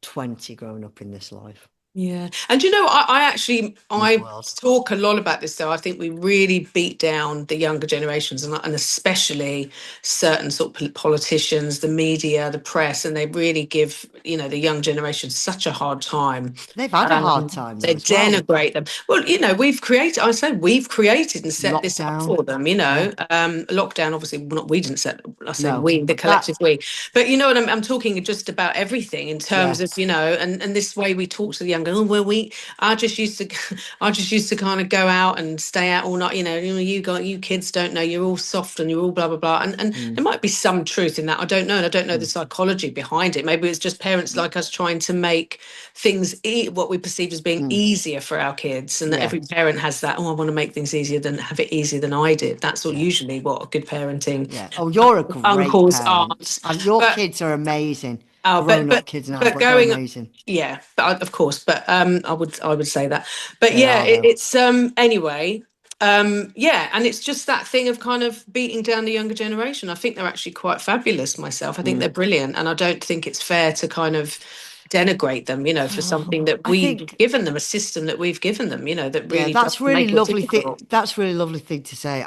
20 growing up in this life, Yeah. And I actually in this I world. talk a lot about this though. I think we really beat down the younger generations and especially certain sort of politicians, the media, the press, and they really give, the young generation such a hard time. They've had a hard time They though as well. denigrate them. Well, I say we've created and set this up Lockdown. for them, Yeah. Lockdown, obviously, well, not we didn't set, I say No. we, the That collective we. But you know what I'm talking just about everything in yeah. terms of, and this way we talk to the younger, oh, well, I just used to, I just used to kind of go out and stay out all night, you kids don't know, you're all soft and you're all blah, blah, blah. And there Mm, might be some truth in that. I don't know. And I don't know the mm, psychology behind it. Maybe it's just parents like us trying to make things what we perceive as being mm. easier for our kids, and that Yeah. every parent has that, oh, I want to make things easier than have it easier than I did. That's all Yeah. usually what good parenting, Yeah. Oh, you're a great uncles, parent. aunts. Your But kids are amazing. oh, Grown up kids now, but but they're going, amazing. yeah, but of course, but I would say that. But They yeah, are though. it's anyway. Yeah, and it's just that thing of kind of beating down the younger generation. I think they're actually quite fabulous myself. I think Mm. they're brilliant, and I don't think it's fair to kind of denigrate them, for something that I we've think given them, a system that we've given them, that yeah, really does make it difficult. that's really lovely thing to say.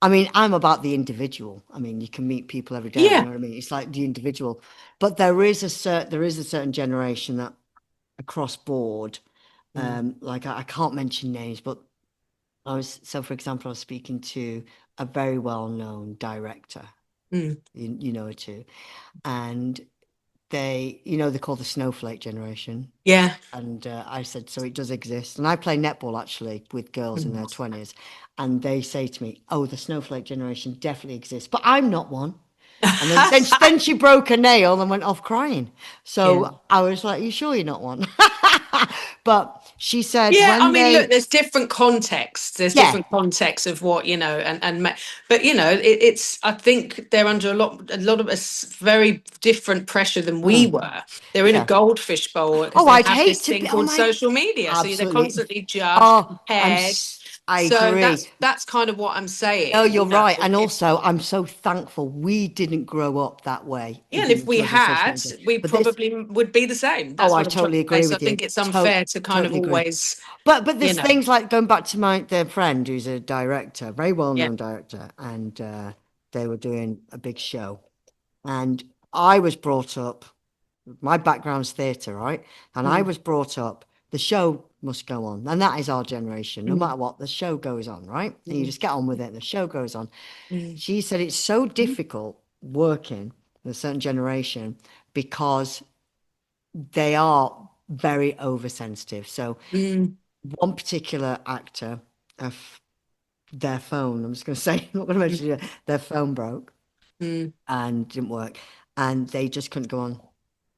I mean, I'm about the individual. I mean, you can meet people every day, you Yeah. know what I mean? It's like the individual. But there is a certain generation that across board, Mm, like I can't mention names, but for example, I was speaking to a very well-known director, mm, you know her too, and they're called the snowflake generation. yeah. And I said, so it does exist. And I play netball actually with girls in Mm. their 20s. And they say to me, oh, the snowflake generation definitely exists, but I'm not one. And then she broke a nail and went off crying. Yeah. So I was like, you sure you're not one? But she said Yeah, I when mean, look, they, there's different contexts. There's yeah, different contexts of what, but it's. I think they're under a lot of very different pressure than we mm, were. They're in a yeah. goldfish bowl because Oh, they I'd have hate this to be, thing oh called my, social media. So they're absolutely. constantly judged, Oh, compared. I So agree. that's kind of what I'm No, saying. you're right. And If also, I'm so thankful we didn't grow up that way. Yeah, It and if didn't we was a social had, media. we But this, probably would be the same. oh, That's I what I'm trying to totally say. agree So I with you. think it's unfair to kind of Totally agree. always, But you there's know, things like going back to their friend who's a director, very yeah. well-known director, and they were doing a big show. And I was brought up, my background's theatre, right? And I Mm, was brought up, the show must go on. And that is our generation. No mm, matter what, the show goes on, right? And you mm, just get on with it, the show goes on. mm, She said it's so difficult working with a certain generation because they are very oversensitive. So mm, one particular actor, their phone, I'm just going to say, I'm not going to mm, mention it, their phone broke mm. and didn't work, and they just couldn't go on.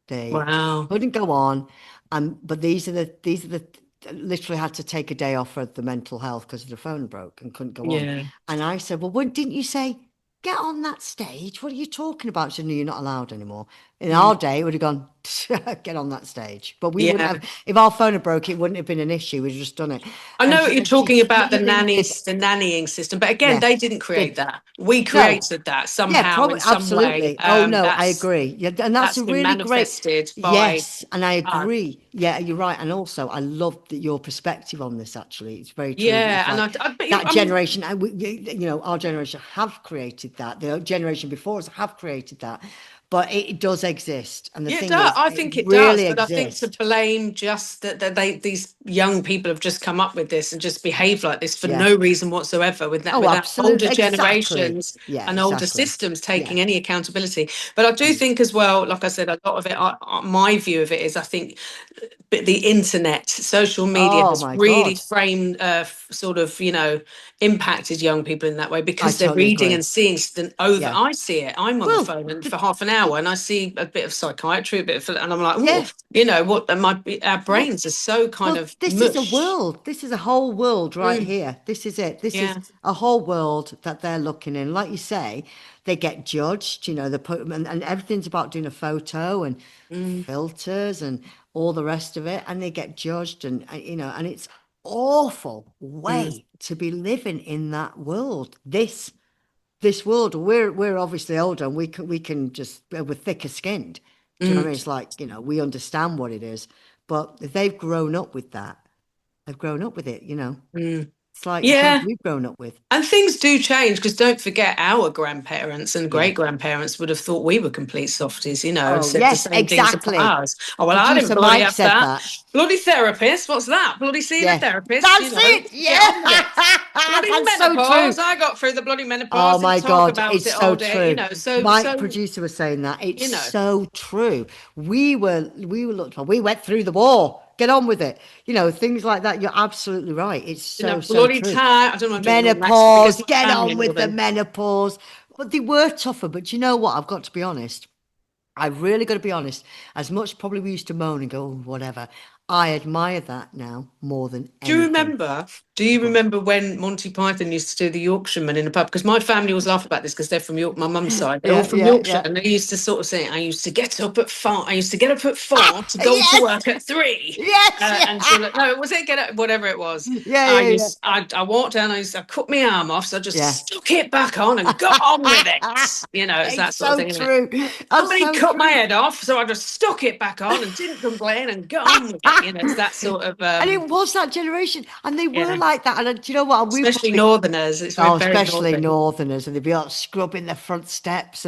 They Wow. couldn't go on, but these are the literally had to take a day off for the mental health because the phone broke and couldn't go on. Yeah. And I said, well, when didn't you say get on that stage? What are you talking about? She said, no, you're not allowed anymore. In Mm. our day, it would have gone get on that stage, but we wouldn't Yeah. have. If our phone had broke, it wouldn't have been an issue. We'd just done it. I And know she what you're said, she talking about, the literally did. nannies, the nannying system, but again, Yeah, they didn't create did. that. We No, created that yeah, somehow in probably, some way. absolutely. Oh no, I That's agree. Yeah, and that's that's a been really great. manifested by Yes, and I us. agree. Yeah, you're right. And also, I love that your perspective on this. Actually, it's very true. It's Yeah, and like but that I mean, generation, and our generation have created that. The generation before us have created that, but it does exist. And the yeah, it thing does. is, I it think it does, really but I think to exists. blame just that these young people have just come up with this and just behave like this for Yeah. no reason whatsoever, Oh, without older absolutely. Exactly. generations Yeah. and older Exactly. systems Yeah. taking any accountability. But I do Mm. think as well, like I said, a lot of it, my view of it is, I think but the internet, social media Oh has my really God. framed, sort of, impacted young people in that way I because they're totally reading agree. and seeing over. Yeah. I see it. I'm on the Well, phone and the, for half an hour and I see a bit of psychiatry, a bit of, and I'm like, oh, yeah. what our Well, brains are so kind Well, of this is a mush. world. This is a whole world right Mm, here. This is it. This is yeah. a whole world that they're looking in. Like you say, They get judged, they put and everything's about doing a photo and Mm, filters and all the rest of it, and they get judged, and and it's awful mm, way to be living in that world. This world, we're obviously older, and we can just we're thicker skinned. Do you know what I mean? mm, It's like, we understand what it is, but if they've grown up with that. They've grown up with it. mm. It's like the things Yeah. we've grown up with. And things do change because don't forget our grandparents and Yeah. great grandparents would have thought we were complete softies, and Oh, said the yes, same things about exactly. us. Oh, well, I didn't Producer bloody Mike have said that. that. Bloody therapist, what's that? Bloody seeing a Yeah. therapist, That's it. get Yeah. on with it. Bloody That's so true. menopause. I got through the bloody Oh menopause, didn't my talk God, about it's it all so day, true. so Mike, producer, was saying that. It's you know. so true. We were looked for. We went through the war. Get on with it. Things like that. You're absolutely right. It's so Bloody true. time. I don't want to do a Northern accent because Menopause. my Get family on more with the than. menopause. But they were tougher. But you know what? I've got to be honest. I've really got to be honest. As much probably we used to moan and go, "Oh, whatever." I admire that now more than Do you anything. remember? Do you Go on. remember when Monty Python used to do the Yorkshireman in the pub? Because my family always laugh about this because they're from York, my mum's side. They're all Yeah, from yeah, Yorkshire, yeah. and they used to sort of say, "I used to get up at 4. I used to get up at 4 Ah, to go to yes, work at 3, yes, yeah, until no, was it get up, whatever it was. yeah, yeah, yeah. I walked down. I cut my arm off, so I Yeah. just stuck it back on and got on with it. It's It's that sort of so thing, isn't it? true. That's Somebody so cut my true. head off, so I just stuck it back on and didn't complain and got on with it. It's that sort of And it was that generation, and they were yeah. like that. And do you know what? We Especially probably, Northerners. It's oh, very especially northern. Northerners, and they'd be out scrubbing their front steps.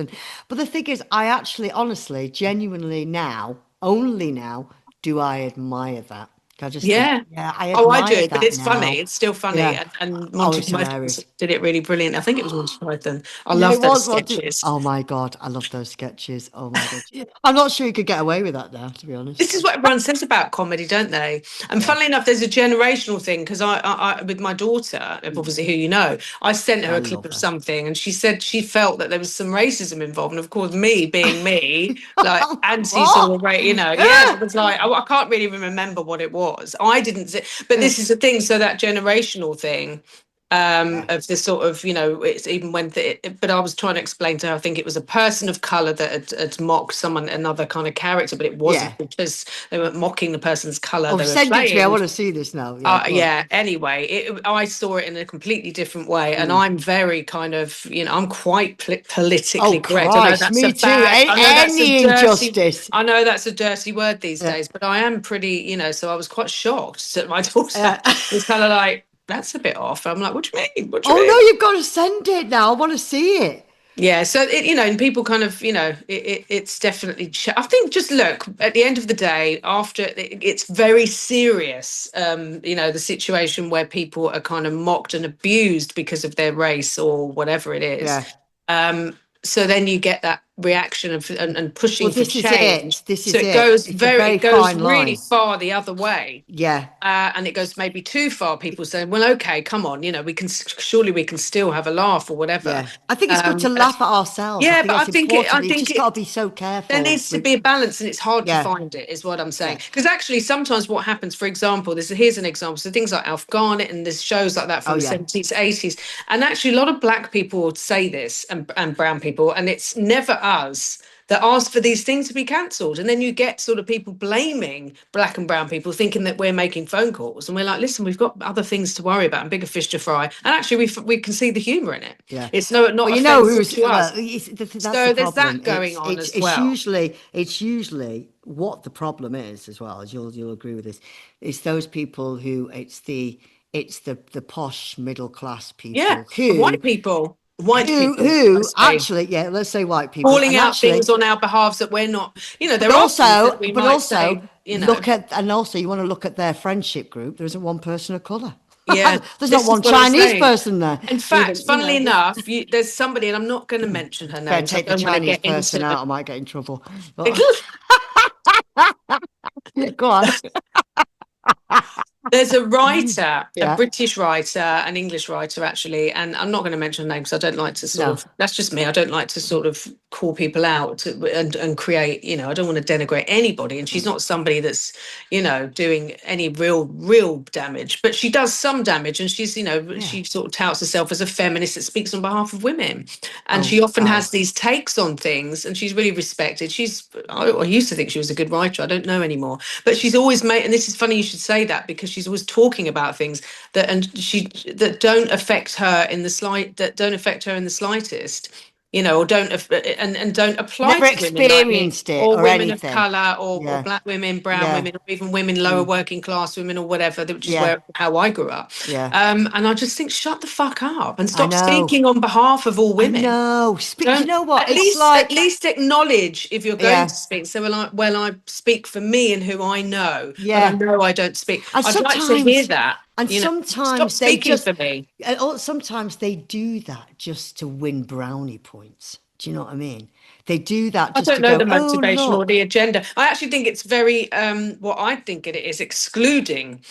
But the thing is, I actually, honestly, genuinely now, only now, do I admire that. I just think, Yeah. yeah, I Oh, I admire do, but that it's funny. now. It's still funny. Yeah. And Oh, Monty it's Python hilarious. did it really brilliant. I think it was Monty Python. I Yeah, love it those was. Well, sketches. oh my God, I love those sketches. Oh my God. I'm not sure you could get away with that now, to be honest. This is what everyone says about comedy, don't they? And Yeah. funnily enough, there's a generational thing because with my daughter, obviously who you know, I sent her I a clip love of her. something, and she said she felt that there was some racism involved. And of course, me being me, like anti sort What? of yeah, I was like, I can't really even remember what it was. I didn't, but this is the thing. So that generational thing Yeah. of this sort of, it's even when but I was trying to explain to her, I think it was a person of color that had mocked another kind of character, but it Yeah. wasn't because they weren't mocking the person's color, Oh, they were send it to me. I playing. want to see this now. Yeah, go on. Yeah, anyway, I saw it in a completely different way, and Mm. I'm very kind of, I'm quite Oh, politically correct. Christ. Me too. I know that's a Any dirty, injustice. I know that's a dirty word these Yeah. days, but I am pretty, so I was quite shocked that my daughter Yeah. was kind of like, that's a bit off. I'm like, what do you mean? What do you Oh, no, mean? you've got to send it now. I want to see it. Yeah, so and people kind of, it's definitely. I think just look at the end of the day, after it's very serious. The situation where people are kind of mocked and abused because of their race or whatever it is. Yeah. So then you get that reaction of and Well, pushing for this is it. change. This So is it. It's a very it goes fine really line. far the other way. Yeah. And it goes maybe too far. People saying, "Well, okay, come on, we can still have a laugh or whatever." Yeah. I think it's good to laugh at ourselves. I Yeah, think but that's important. I You think just got to be so there careful needs to with, be a balance, and it's hard to yeah. find it, is what I'm saying. Yeah. Because actually, sometimes what happens, for example, here's an example. So things like Alf Garnett and there's shows like that Oh, from the yeah. 70s, 80s, and actually a lot of black people would say this and brown people, and it's never us that ask for these things to be cancelled. And then you get sort of people blaming black and brown people, thinking that we're making phone calls. And we're like, listen, we've got other things to worry about and bigger fish to fry. And actually, we can see the humour in it. Yeah. It's not Well, offensive who's to well, us. that's the So there's problem. that going on as It's well. usually what the problem is as well, as you'll agree with this. It's those people who it's the posh middle class Yeah, people white people, I say, actually, yeah, let's say white people, calling and out things actually, on our behalves that we're not. but There are things that we but might also say. you want to look at their friendship group. There isn't one person of color. Yeah, There's not this is one what I'm Chinese saying. person there. In fact, Even funnily enough, there's somebody, and I'm not going to mention her better name, so I take the don't want to Chinese get person into. out. I might get in trouble. But, go on. There's a writer, a Yeah. British writer, an English writer, actually, and I'm not going to mention her name because I don't like to sort No. of. That's just me. I don't like to sort of call people out and create, I don't want to denigrate anybody. And she's not somebody that's, doing any real damage, but she does some damage. And she's, Yeah. she sort of touts herself as a feminist that speaks on behalf of women. And Oh, she often oh. has these takes on things, and she's really respected. I used to think she was a good writer. I don't know anymore, but she's always made, and this is funny you should say that, because she's always talking about things that don't affect her in the slightest, or and don't apply Never to women like me experienced it or or women of anything. color or Yeah. black women, brown Yeah. women, or even women lower working class women or whatever, which is Yeah. how I grew up. Yeah. And I just think, shut the fuck up and I stop know. speaking on behalf of all I women. know. Do you Don't know what? at It's least at like, least acknowledge if you're going yeah. to speak. So when I speak for me and who I know, but I Yeah. know I don't speak. And I'd like to hear sometimes, that. and Stop sometimes they speaking just, for me. sometimes they do that just to win brownie points. Do you know what I mean? They do that I just don't to know the go, oh, motivation or look. the agenda. I actually think it's very what I think it is excluding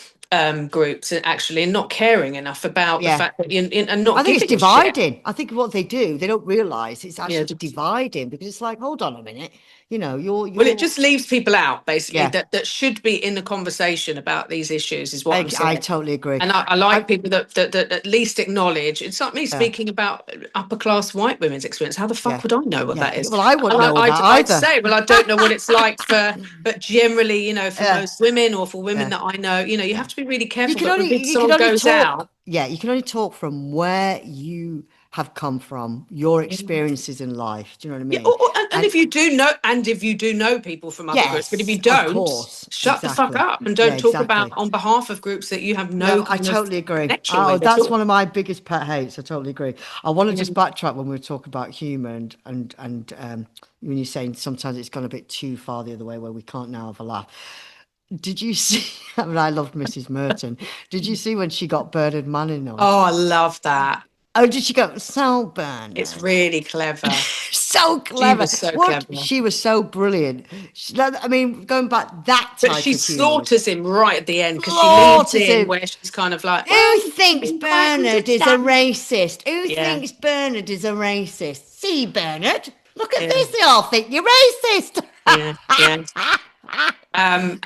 groups actually, and not caring enough about the Yeah. fact that and not I think it's giving a shit. dividing. I think what they do, they don't realize it's Yeah. actually dividing because it's like, hold on a minute. Well, it you're, just leaves people out, basically, yeah, that should be in the conversation about these issues, is what I'm I saying. totally agree. And I like I, people that at least acknowledge. It's like me yeah, speaking about upper class white women's experience. How the fuck yeah, would I know what yeah. that is? Well, I wouldn't And know that I'd either. say, well, I don't know what it's like but generally, for Yeah, most women or for women yeah, that I know, you have yeah. to be really careful. But when someone You can only goes talk. out, Yeah, you can only talk from where you have come from, your yeah. experiences in life. Do you know what I Yeah, mean? and And if you do know people from other groups, but if you yes, of don't, course, shut the fuck exactly. up and Yeah, don't talk about exactly. on behalf of groups that you have no No, I kind of totally agree. connection Oh, with at that's all. one of my biggest pet hates. I totally agree. I want to Yeah. just backtrack when we were talking about humour and when you're saying sometimes it's gone a bit too far the other way where we can't now have a laugh. Did you see? I mean, I loved Mrs. Merton. Did you see when she got Bernard Manning on? Oh, I love that. Oh, did she go, so It's Bernard? really clever. So She clever. was so What? clever. She was so brilliant. I mean, going back, that But type she of humour was slaughters him right at the end, because she leads slaughters in him. where she's kind of like, well, Who you thinks didn't quite Bernard is a understand. racist? Who Yeah, thinks Bernard is a racist? See, Bernard, look at yeah, this. They all think you're racist. yeah, yeah. And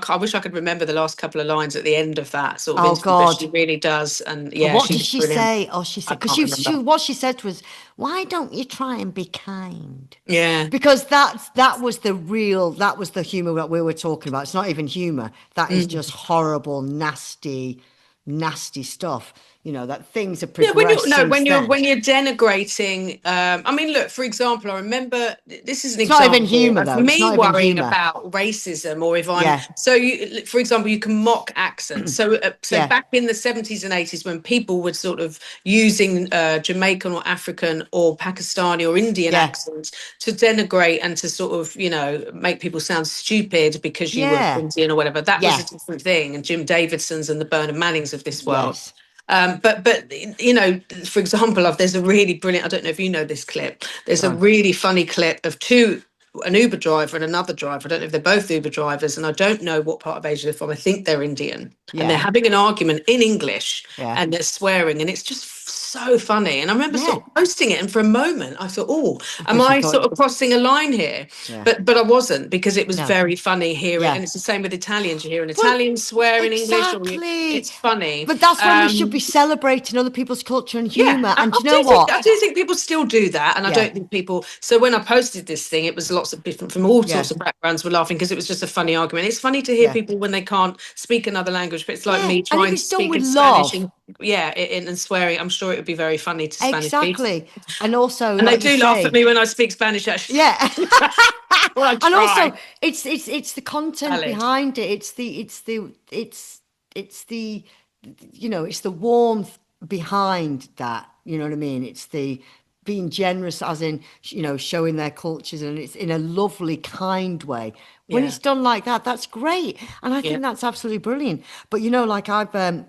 I wish I could remember the last couple of lines at the end of that sort of Oh interview, but God. she really does. And And yeah, what she's did she brilliant. say? Oh, she I said because can't remember. what she said was, "Why don't you try and be kind?" Yeah. Because that was the humor that we were talking about. It's not even humor. That is just Mm. horrible, nasty, nasty stuff. That things have Yeah, progressed since then. when you're denigrating, I mean, look, for example, I remember, this is an It's not even example humor of though. It's me not even worrying humor. about racism, or if I'm Yeah, so you, for example, you can mock accents. So yeah, back in the 70s and 80s, when people were sort of using Jamaican or African or Pakistani or Indian yeah, accents to denigrate and to sort of, make people sound stupid because you were yeah, Indian or whatever, that was yeah, a different thing. And Jim Davidsons and the Bernard Mannings of this world. yes. But for example, there's a really brilliant. I don't know if you know this clip. There's Go a on. really funny clip of an Uber driver and another driver. I don't know if they're both Uber drivers, and I don't know what part of Asia they're from. I think they're Indian, and they're Yeah, having an argument in English, yeah, and they're swearing, and it's just so funny. And I remember yeah. sort of posting it, and for a moment I thought, "Oh, am Because you I sort thought, of crossing a line here?" yeah, But I wasn't, because it was no, very funny hearing, yeah. and it's the same with Italians. You hear an Well, Italian swear in English, exactly. it's funny. But that's when we should be celebrating other people's culture and Yeah, humor. I And do you know do think what? people still do that, and I Yeah, don't think people. So when I posted this thing, it was lots of different from all yeah, sorts of backgrounds were laughing, because it was just a funny argument. It's funny to hear yeah, people when they can't speak another language, but it's like yeah. me And if trying to it's done speak with in Spanish love, and yeah, and swearing. I'm sure it would be very funny to Spanish people, exactly. And also, and they like you do laugh at say, me when I speak Spanish. Actually, yeah. well, I And also, try. it's the content Valid. behind it. It's the it's the warmth behind that. You know what I mean? It's the being generous, as in showing their cultures, and it's in a lovely, kind way. When Yeah, it's done like that, that's great, and I yeah. think that's absolutely brilliant. But like I've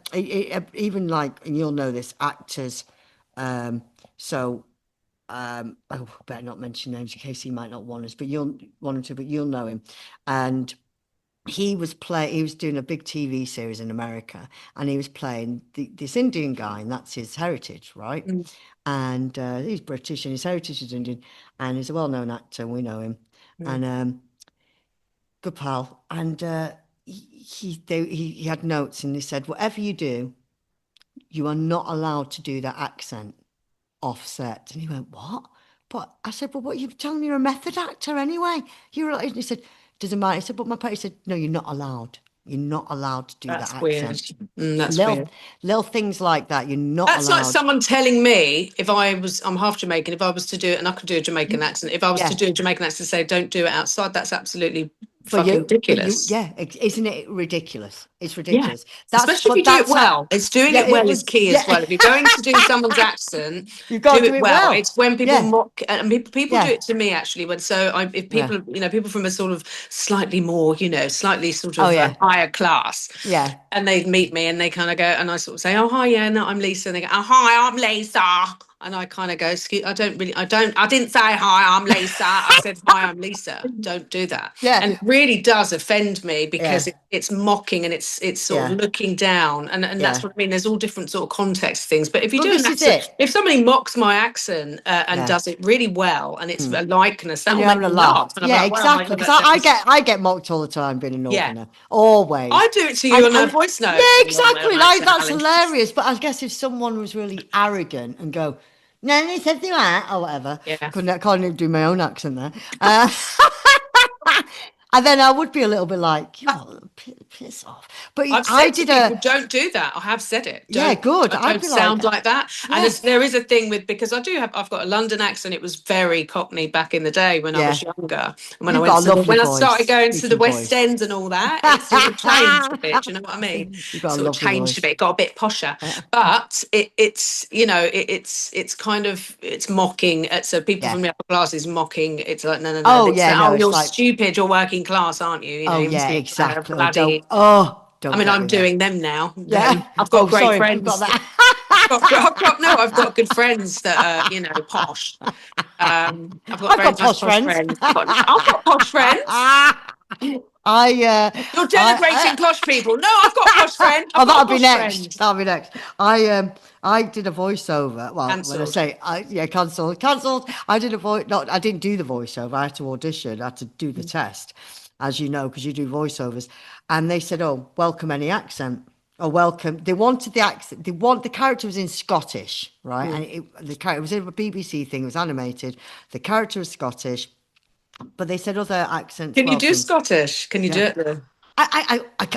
even like, and you'll know this, actors. So oh, better not mention names in case he might not want us, but you'll want him to, but you'll know him. And he was doing a big TV series in America, and he was playing this Indian guy, and that's his heritage, right? Mm, And he's British, and his heritage is Indian, and he's a well-known actor, and we know him, mm. and good pal. And he had notes, and he said, whatever you do, you are not allowed to do that accent offset. And he went, what? But I said, well, what, you telling me you're a method actor anyway? And he said, doesn't matter. He said, but my parents said, no, you're not allowed. You're not allowed to do that That's weird. accent. That's Little weird. little things like that, you're not That's like allowed. someone telling me I'm half Jamaican, if I was to do it, and I could do a Jamaican accent, if I was to Yeah. do a Jamaican accent, say, don't do it outside, that's absolutely For fucking you, but you, ridiculous. yeah, isn't it ridiculous? It's Yeah. ridiculous. Especially if you But do it that's how, well. It's doing yeah, it well is key as yeah, well. If you're going to do someone's accent, you've do got to do it it well. well. It's when people Yeah, mock, and people do yeah, it to me actually. If yeah. people, people from a sort of slightly more, slightly sort Oh, of yeah, higher class, yeah. and they meet me and they kind of go, and I sort of say, oh, hi, yeah, no, I'm Lisa. And they go, oh, hi, I'm Lisa. And I kind of go, excuse, I didn't say hi, I'm Lisa. I said, hi, I'm Lisa. Don't do that. And it Yeah, really does offend me because yeah, it's mocking and it's sort of yeah, looking down. And that's yeah. what I mean. There's all different sort of context things. But if you Well, do an this is accent, it. if somebody mocks my accent and Yeah. does it really well and it's a likeness, that And will you're make having a me laugh. laugh. And I'm Yeah, like, wow, my exactly. God, Because that sounds, I get mocked all the time being a yeah. northerner. Always. I do it to you on a And voice note. yeah, Northern exactly. Like accent, that's Ali. hilarious. But I guess if someone was really arrogant and go, no, they said do that or whatever, Yeah. can't even do my own accent there. And then I would be a little bit like, you piss off. But I've I said to did people, don't do that. I have said it. yeah, good. I'd Don't be like, sound like that. And yeah, there is a thing with, because I've got a London accent. It was very Cockney back in the day when I was yeah. younger. And You've got a lovely when I started voice, going to the speaking West voice. End and all that, it sort of changed a bit. Do you know what I mean? You've got a Sort of lovely changed a voice. bit. It got a bit posher. But it's kind of, it's mocking. So people Yeah. from the upper classes mocking. It's like, no, no, no. Oh They say, yeah, no, oh, it's you're like, stupid. You're working class, aren't you? oh You must yeah, be exactly. Oh, bloody. don't I mean, get I'm me there. doing them now. Yeah. I've got Oh, great sorry, you've got friends. that. No, I've got good friends that are, posh. I've got I've very got nice posh posh friends. friends. I've got posh friends. You're denigrating posh people. No, I've got a posh friend. Oh, I've got a that'll be posh next. friend. That'll be next. I did a voiceover. Well, when I Cancelled. say yeah, cancelled. I did a voice. No, I didn't do the voiceover. I had to audition. I had to do the test, as you know, because you do voiceovers. And they said, "Oh, welcome any accent." Or welcome. They wanted the accent. The character was in Scottish, right? Mm. And the character was in a BBC thing. It was animated. The character was Scottish, but they said other accents Can you do welcome. Scottish? Can you do Yeah. it? Though?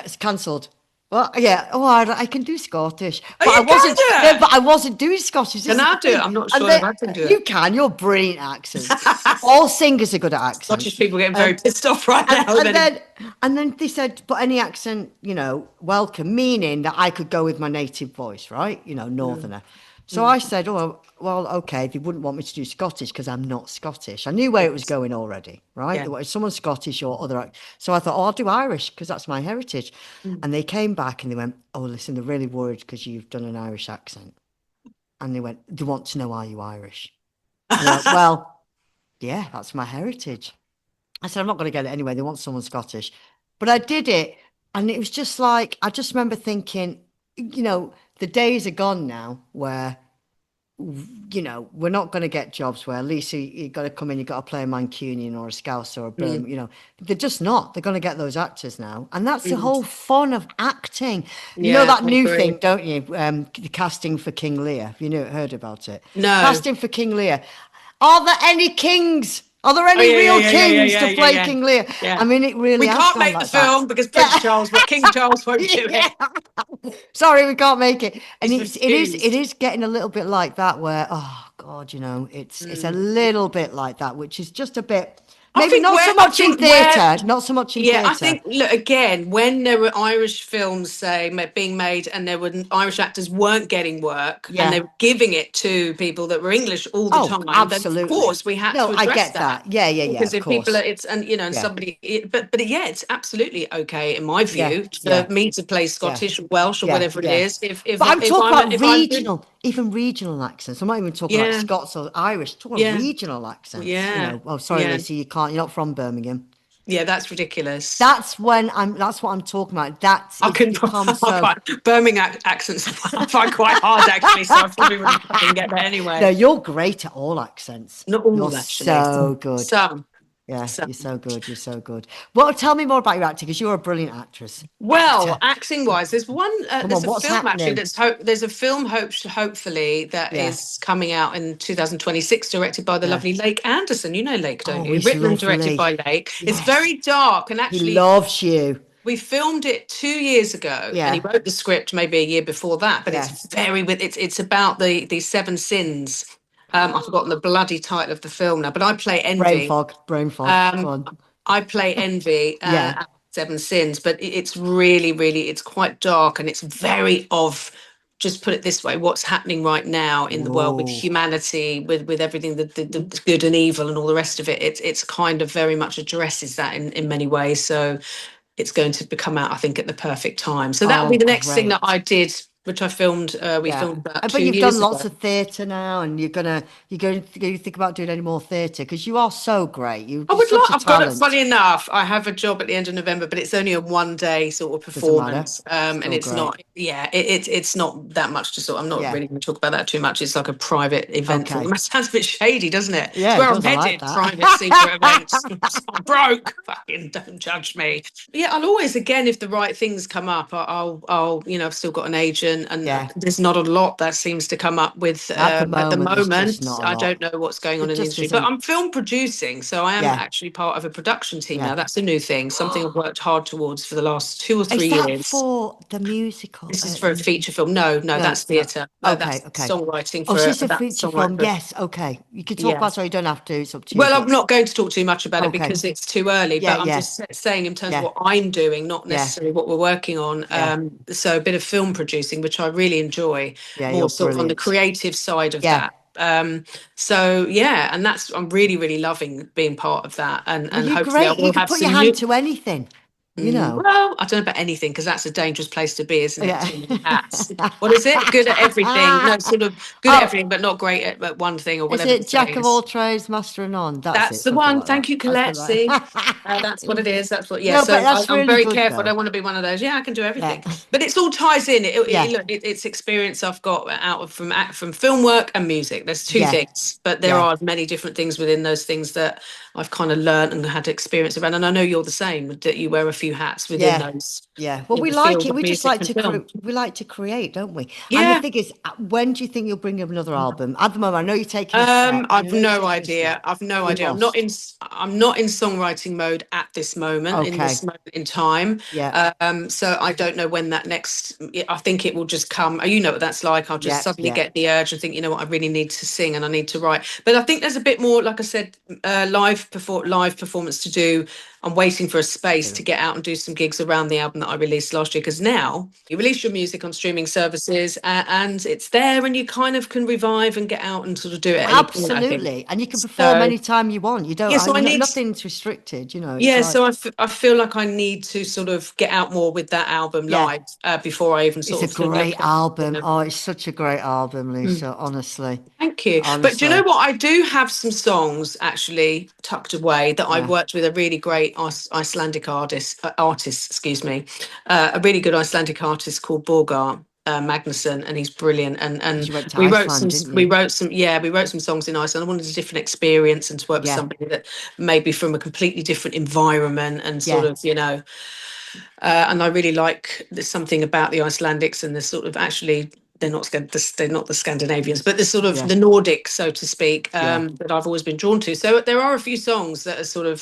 It's cancelled. Well, yeah. Oh, I can do Scottish, Oh, but I you can wasn't. do No, it. but I wasn't doing Scottish. This Can is the I do it? thing. I'm not And sure if I can do you it. can. You're brilliant at accents. All singers are good at Scottish accents. people getting very pissed off right And, now. and Then. then and then they said, but any accent, welcome, meaning that I could go with my native voice, right? Mm. Northerner. So Mm. I said, oh, well, okay, they wouldn't want me to do Scottish because I'm not Scottish. I knew where it was Yes. going already, right? Yeah. There was someone Scottish or other. So I thought, oh, I'll do Irish because that's my heritage. Mm. And they came back and they went, oh, listen, they're really worried because you've done an Irish accent. And they went, they want to know, are you Irish? And I went, well, yeah, that's my heritage. I said, I'm not going to get it anyway. They want someone Scottish. But I did it. And it was just like, I just remember thinking, the days are gone now where, we're not going to get jobs where, Lisa, you've got to come in, you've got to play a Mancunian or a Scouse or a Mm. Birmingham, they're just not. They're going to get those actors now. And that's the Mm. whole fun of acting. You know Yeah, that I new agree. thing, don't you? The casting for King Lear. Have you heard about it? No. Casting for King Lear. Are there any kings? Are there Oh any yeah, yeah, real yeah, yeah, yeah, kings yeah, to yeah, play yeah. King Lear? Yeah. I mean, it really We has can't gone make the like that. film because Yeah. King Charles won't do Yeah. it. Sorry, we can't make it. And He's it refused. is getting a little bit like that where, oh God, it's a Mm. little bit like that, which is just a bit, I maybe think not where so I much in think where theatre, not so much in Yeah, I theatre. think, look, again, when there were Irish films, say, being made, and there were Irish actors weren't getting work, and they Yeah. were giving it to people that were English all the Oh, time, then of absolutely. course we had No, to I address get that. that. Yeah, Because of if people are, course. it's and Yeah, somebody, but yeah, it's absolutely okay in my yeah, view for yeah, me to play yeah. Scottish or Welsh or Yeah, whatever it yeah. is. But I'm talking about If I'm good, regional, even regional accents. I'm not even talking like yeah, Scots or Irish. I'm talking about yeah, regional accents. yeah, Oh, sorry, yeah. Lisa, you're not from Birmingham. Yeah, that's ridiculous. That's what I'm talking about. That's I it's can become I so. find Birmingham accents I find quite hard actually, so I probably wouldn't fucking get there No, anyway. you're great at all accents. Not You're all actually. so good. Some. Yeah, you're Some. so good. You're so good. Well, tell me more about your acting because you're a brilliant Well, actor. acting wise, there's one. Come There's on, a what's film actually happening? that's there's a film hopefully that Yeah, is coming out in 2026, directed by the yeah. lovely Lake Anderson. You know Lake, don't Oh, you? he's Written and directed lovely. by Lake. It's Yes, very dark, and he actually loves you. we filmed it 2 years ago, and he Yeah, wrote the script maybe a year before that. But yeah. it's very with it's about the seven sins. I've forgotten the bloody title of the film now, but I play Brain Envy. fog, brain fog. Go Um, on. I play Envy, Yeah. Seven Sins, but it's really, really, it's quite dark and it's very of, just put it this way, what's happening right now in the world with Whoa. humanity, with everything, the good and evil and all the rest of it. It's kind of very much addresses that in many ways. So it's going to come out, I think, at the perfect time. So that'll Oh, be the next thing that great. I did, which I filmed. We Yeah. filmed about But two you've done years lots ago. of theatre now, and you're going to think about doing any more theatre because you are so great. I You're would such like, a I've got it, talent. funny enough, I have a job at the end of November, but it's only a 1 day sort of Doesn't matter. performance. And Still it's great. not, yeah, it's not that much to sort I'm not Yeah. really going to talk about that too much. It's like a private event for them. Okay. That sounds a bit shady, doesn't it? It's Yeah, it where I'm does. I like headed, private secret that. events. I'm broke. Fucking don't judge me. But yeah, I'll always, again, if the right things come up, I've still got an agent and Yeah. there's not a lot that seems to come up with, At the at the moment, there's just moment. not a I don't lot. know what's going on There in the just industry, but isn't. I'm film producing, so I am Yeah. actually part of a production team Yeah. now. That's a new thing, something I've worked hard towards for the last two or Is three that years. for the musical? This is for a feature film. No, no, No, that's no. theatre. No, Okay, that's okay. songwriting Oh, so it's for a that feature songwriter. film. Yes, okay. You can talk Yeah. about it, so you don't have to. It's up to you. Well, I'm But not going to talk too much about it okay. because it's too early, Yeah, but I'm yeah, just saying in terms of yeah, what I'm doing, not yeah, necessarily what we're working on. yeah, So a bit of film producing, which I really enjoy, yeah. more You're sort of on the brilliant. creative side of Yeah. that. So yeah, and that's I'm really, really loving being part of that, Well, and you're hopefully I great. You will can have put your some hand new. to anything, you know. Well, I don't know about anything because that's a dangerous place to be, isn't it? Yeah. Too many hats. What is it? Good at everything. No, sort of good at Oh, everything, but not great at one thing or is whatever the it Jack saying of all is. trades, master of none? That's That's it, the something one. like that. Thank you, That's the Collette. See, right. that's what it is. That's what. Yeah. No, but So that's I'm really very good careful. I though. don't want to be one of those. Yeah, I can do Yeah. everything. But it's all ties in. Yeah. Look, it's experience I've got out of from film work and music. There's two Yeah. things, but there Yeah. are many different things within those things that I've kind of learned and had experience around. And I know you're the same. That you wear a few hats within Yeah. those Yeah. Well, in we the like field it. of We just music like and to film. we like to create, don't we? And the Yeah. thing is, when do you think you'll bring up another album? At the moment, I know you're taking a step. I I've know you're no taking a idea. step. I've no You idea. must. I'm not in songwriting mode at this moment, in Okay. this moment in time. Yeah. So I don't know when that next. I think it will just come. You know what that's like. I'll just Yeah. suddenly Yeah. get the urge and think, you know what, I really need to sing and I need to write. But I think there's a bit more, like I said, live performance to do. I'm waiting for a space to get out and do some gigs around the album that I released last year. Because now you release your music on streaming services and it's there, and you kind of can revive and get out and sort of do it at any point, I think. Absolutely. And you can perform So anytime you want. You don't, yeah, so I need. nothing's restricted, it's Yeah, like, so I feel like I need to sort of get out more with that album yeah, live before I even it's sort a of think, great okay, you album. know. Oh, it's such a great album, Mm. Lisa, honestly. Thank you. But do you know Honestly. what? I do have some songs actually tucked away that I Yeah. worked with a really great Icelandic excuse me, a really good Icelandic artist called Borgar. Magnusson, and he's brilliant. Because And you went to Iceland, didn't you? we wrote some songs in Iceland. I wanted a different experience and to work with Yeah. somebody that maybe from a completely different environment and sort Yeah. of, and I really like there's something about the Icelandics and the sort of actually they're not the Scandinavians, but the sort of Yeah. the Nordic, so to speak, Yeah. that I've always been drawn to. So there are a few songs that are sort of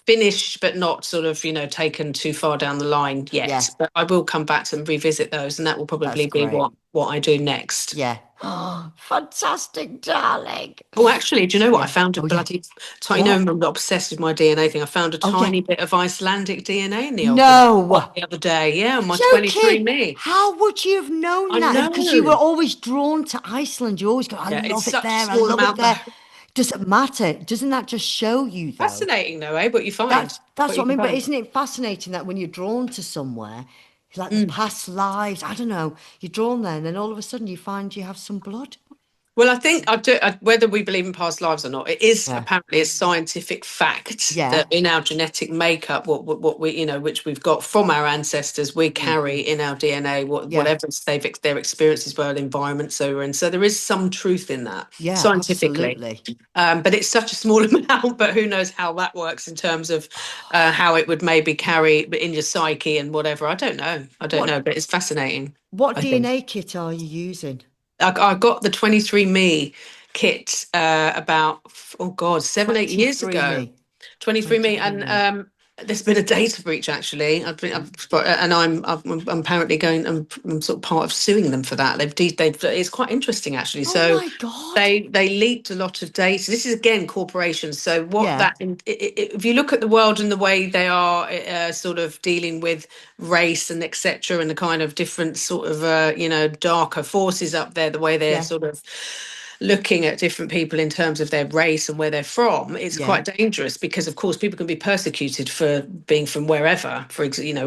finished, but not sort of taken too far down the line Yeah. yet. But I will come back to and revisit those, and that will That's probably be great. what I do next. Yeah. Oh, fantastic, darling. Oh, actually, do you know what? I Yeah. found a Oh, yeah. bloody What? I'm obsessed with my DNA thing. I found a Oh, yeah. tiny bit of Icelandic DNA in the old No. the other day. Yeah, on my Joking. 23andMe. How would you have known I that? Because you were know. always drawn to Iceland. You always go, I Yeah, it's love it such a there. I small love it amount there. though. Doesn't matter. Doesn't that just show you though? Fascinating though, eh? What you find. That's What what you I can mean. But find. isn't it fascinating that when you're drawn to somewhere, it's like the Mm. past lives, I don't know, you're drawn there and then all of a sudden you find you have some blood. Well, I think whether we believe in past lives or not, it is Yeah. apparently a scientific fact Yeah. that in our genetic makeup, what we, which we've got from our ancestors, we Mm. carry in our DNA Yeah. whatever their experiences were, the environments they were in. So there is some truth in that Yeah, scientifically. absolutely. But it's such a small amount, but who knows how that works in terms of how it would maybe carry in your psyche and whatever. I don't know. I don't know, What but it's fascinating, what I think. DNA kit are you using? I got the 23 Me kit about, oh God, 7, 8 years ago. 23 me. 23 Me, 23 and me. there's been a data breach actually. And I'm apparently going. I'm sort of part of suing them for that. They've. It's quite interesting actually. Oh So my God. they leaked a lot of data. This is again corporations. So what Yeah. that if you look at the world and the way they are sort of dealing with race and etc. and the kind of different sort of darker forces up there, the way they're Yeah. sort of looking at different people in terms of their race and where they're from, it's Yeah. quite dangerous because, of course, people can be persecuted for being from wherever,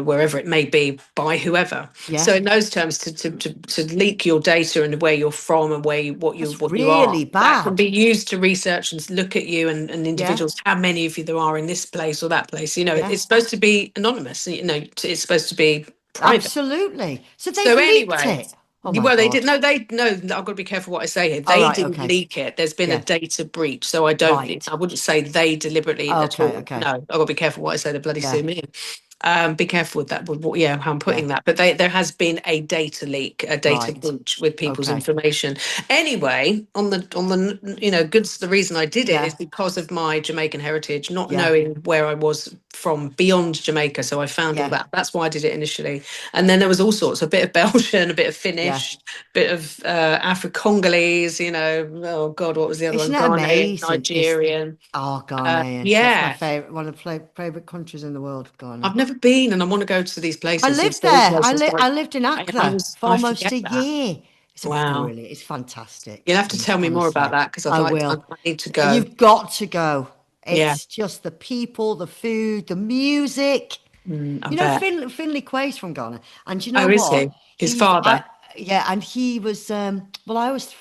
wherever it may be by whoever. Yeah. So, in those terms, to leak your data and where you're from and That's what you are, really that can bad. be used to research and look at you and Yeah. individuals. How many of you there are in this place or that place? Yeah. It's supposed to be anonymous. It's supposed to be private. Absolutely. So they've So leaked anyway, it. Oh my well, they God. did. No, they no. I've got to be careful what I say here. All They right. didn't Okay. leak it. There's been a Yeah. data breach, so I don't. Right. I wouldn't say they deliberately at Okay. all. Okay. No, I've got to be careful what I say. They bloody Yeah. sue me. Be careful with that. With how I'm Yeah. putting that. But there has been a data leak, a data Right. breach with people's Okay. information. Anyway, goods. The reason I did it is Yeah. because of my Jamaican heritage, not Yeah. knowing where I was from beyond Jamaica. So I found all Yeah. that. That's why I did it initially. And then there was all sorts, a bit of Belgian, a bit of Yeah. Finnish, bit of Afro-Congolese, oh God, what was the other Isn't one? it Ghanaian, amazing? It's Nigerian. Ghanaian. That's my Yeah, favorite, one of the favorite countries in the world, I've Ghana. never been and I want to go to these I places, these lived very there. places, but I lived in Accra for I almost forget a that. year. It's a Wow. brilliant. It's fantastic. You'll have to tell me more about Honestly, that because I I will. need to go. You've got to go. Yeah. It's just the people, the food, the music. I You know, bet. Finley Quay's from Ghana, and you know Oh, is what? he? His father. Yeah, and he was. Well,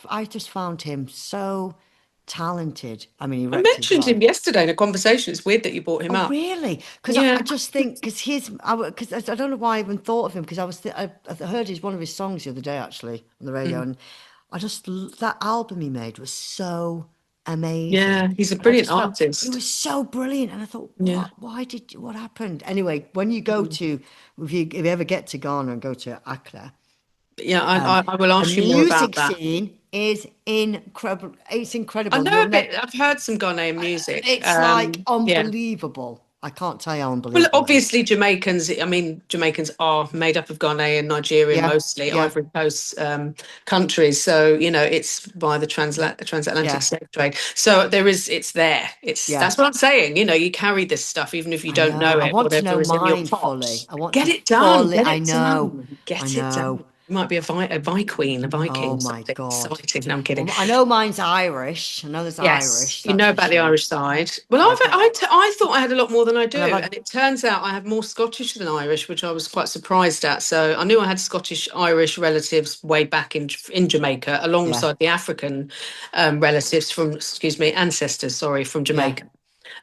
I just found him so talented. I mean, he I wrecked his mentioned life. him yesterday in a conversation. It's weird that you brought him Oh, up. really? Because Yeah. I just think because I don't know why I even thought of him because I heard one of his songs the other day actually on the radio, Mm. and that album he made was so amazing, Yeah, he's a and I brilliant just felt it artist. was so brilliant, and I thought, Yeah. what happened? Anyway, when you go Mm. to if you ever get to Ghana and go to Accra, Yeah, um, I will the ask you more about music that. scene is incredible. It's I incredible. know You'll a never. bit. I've heard some Ghanaian music. It's like Yeah. unbelievable. I can't tell you how Well, unbelievable it is. obviously Jamaicans. I mean, Jamaicans are made up of Ghanaian, Nigerian, Yeah, mostly yeah, Ivory Coast countries. So it's by the transatlantic yeah, slave trade. So there is. It's there. It's yeah. That's what I'm saying. You carry this stuff even if you I don't know. know I it. want to Whatever know is in your mine pot, fully. I want get to it done. fully. Get I it know. done. I Get it done. know. You might be a a Oh Viking, my something God. exciting. No, I'm kidding. Well, I know mine's Irish. I know there's Yes, Irish. you That's know for about the sure. Irish side. Well, I've got, I thought I had a lot more than I and I've do, had. and it turns out I have more Scottish than Irish, which I was quite surprised at. So I knew I had Scottish Irish relatives way back in Jamaica, Yeah, alongside the African relatives from, excuse me, ancestors, sorry, from yeah, Jamaica.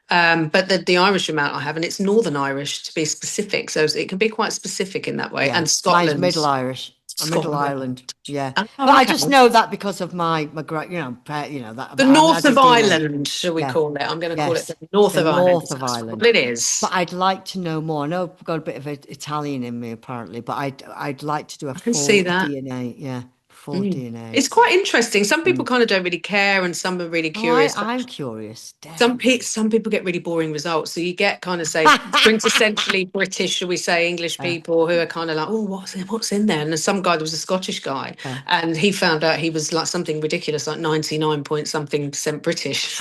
But the Irish amount I have, and it's Northern Irish to be specific, so it can be quite specific in that way. yeah. And Mine's Middle Scotland, Irish. Middle Scotland. Ireland. Yeah, but Oh, I okay. just know that because of that. The I north do of DNA. Ireland, shall we Yeah. call it? I'm going to call it Yes. the north The of Ireland. north 'Cause of that's what Ireland. it is. But I'd like to know more. I know I've got a bit of Italian in me apparently, but I'd like to do a I can see full that. DNA. Yeah, full Mm. DNA. It's quite interesting. Some people Mm. kind of don't really care, and some are really Oh, curious. But I'm curious, definitely. some people get really boring results. So you get kind of say quintessentially British, shall we say, English Yeah, people who are kind of like, oh, what's in there? And there's some guy, there was a Scottish guy, yeah. and he found out he was like something ridiculous, like 99 point something% British.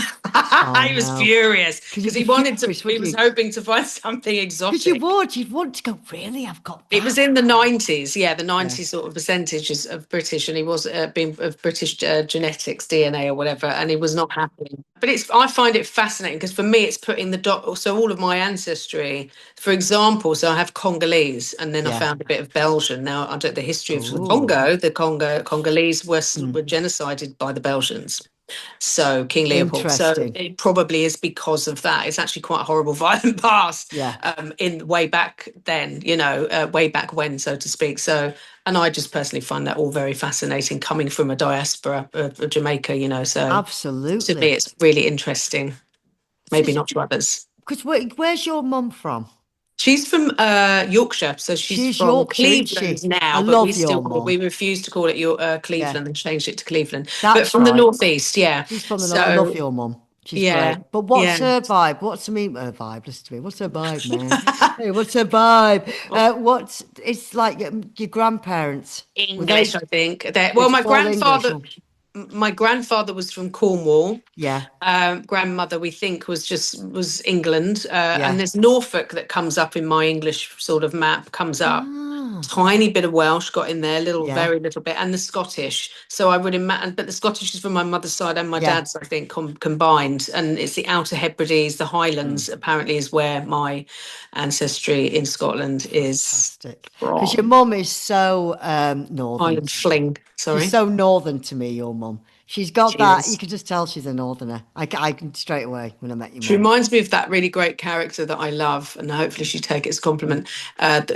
Oh He was no, furious because because you'd be he wanted to. furious, He wouldn't was you? hoping to find something Because exotic. you'd want to go. Really, I've got It was that. in the 90s, yeah, the Yeah, 90s sort of percentages of British. and he was being of British genetics, DNA or whatever, and he was not happy. But I find it fascinating because for me, it's putting the dot. So all of my ancestry, for example, so I have Congolese, and then I Yeah. found a bit of Belgian. Now I don't the history of Ooh. The Congolese were Mm. genocided by the Belgians. So King Leopold. So Interesting. it probably is because of that. It's actually quite a horrible, violent past Yeah. in way back then, way back when, so to speak. So, and I just personally find that all very fascinating coming from a diaspora of Jamaica, So to me, Absolutely. it's really interesting. So, Maybe not to others. because where's your mum from? She's from Yorkshire, so she's She's from Yorkshire, isn't Cleveland she? I now, but love your we mum. refuse to call it Yeah, Cleveland and changed it to Cleveland. But that's from the right. northeast, yeah. She's from the north. I love So your mum. She's yeah, great. But what's yeah. her vibe? What's her vibe? Listen to me. What's her vibe, man? Hey, what's her vibe? What's it's like your grandparents? Were English, they? I think. Well, It's all English. Oh, my grandfather was from Cornwall. yeah, Grandmother, we think, was England, and yeah. there's Norfolk that comes up in my English sort of map. Comes up, Ah, tiny bit of Welsh got in there, yeah, very little bit, and the Scottish. So I would imagine, but the Scottish is from my mother's side and my yeah. dad's, I think, combined, and it's the Outer Hebrides, the Mm, Highlands. Apparently, is where my ancestry in Scotland is fantastic. Because your from. mum is so northern Highland to me. fling. She's Sorry. so northern to me, your mum. She's got She that. You is. can just tell she's a northerner. I can straight away when I met your She mum. reminds me of that really great character that I love, and hopefully she take it as a compliment.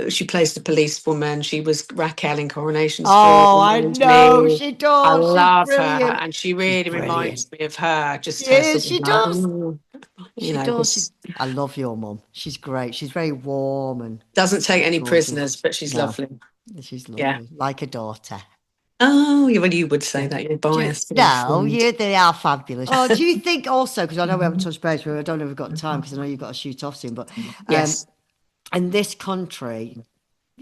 She plays the policewoman. She was Raquel in Coronation Street. Oh, I Reminds know me, she I does. She's love her, brilliant. and she She's really brilliant. reminds me of her. She Just her is. sort of She like, does. She does. this I love your mum. She's great. She's very warm and doesn't take any gorgeous. prisoners, but she's No, lovely. she's Yeah. lovely, like a daughter. Oh, yeah, well, you would say Yeah. that you're biased, but I'm No, fond. they are fabulous. Oh, do you think also, because I know we haven't touched base, but I don't know if we've got time because I know you've got to shoot off soon, but um, Yes. in this country,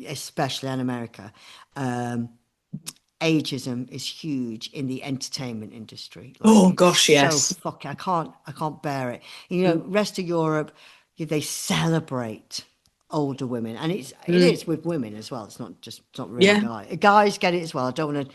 especially in America, um, ageism is huge in the entertainment industry. Like Oh it's gosh, so yes. fucking, I can't bear it. Rest of Europe, they celebrate older women, and it Mm. is with women as well. It's not really Yeah. guys. Guys get it as well. I don't want to,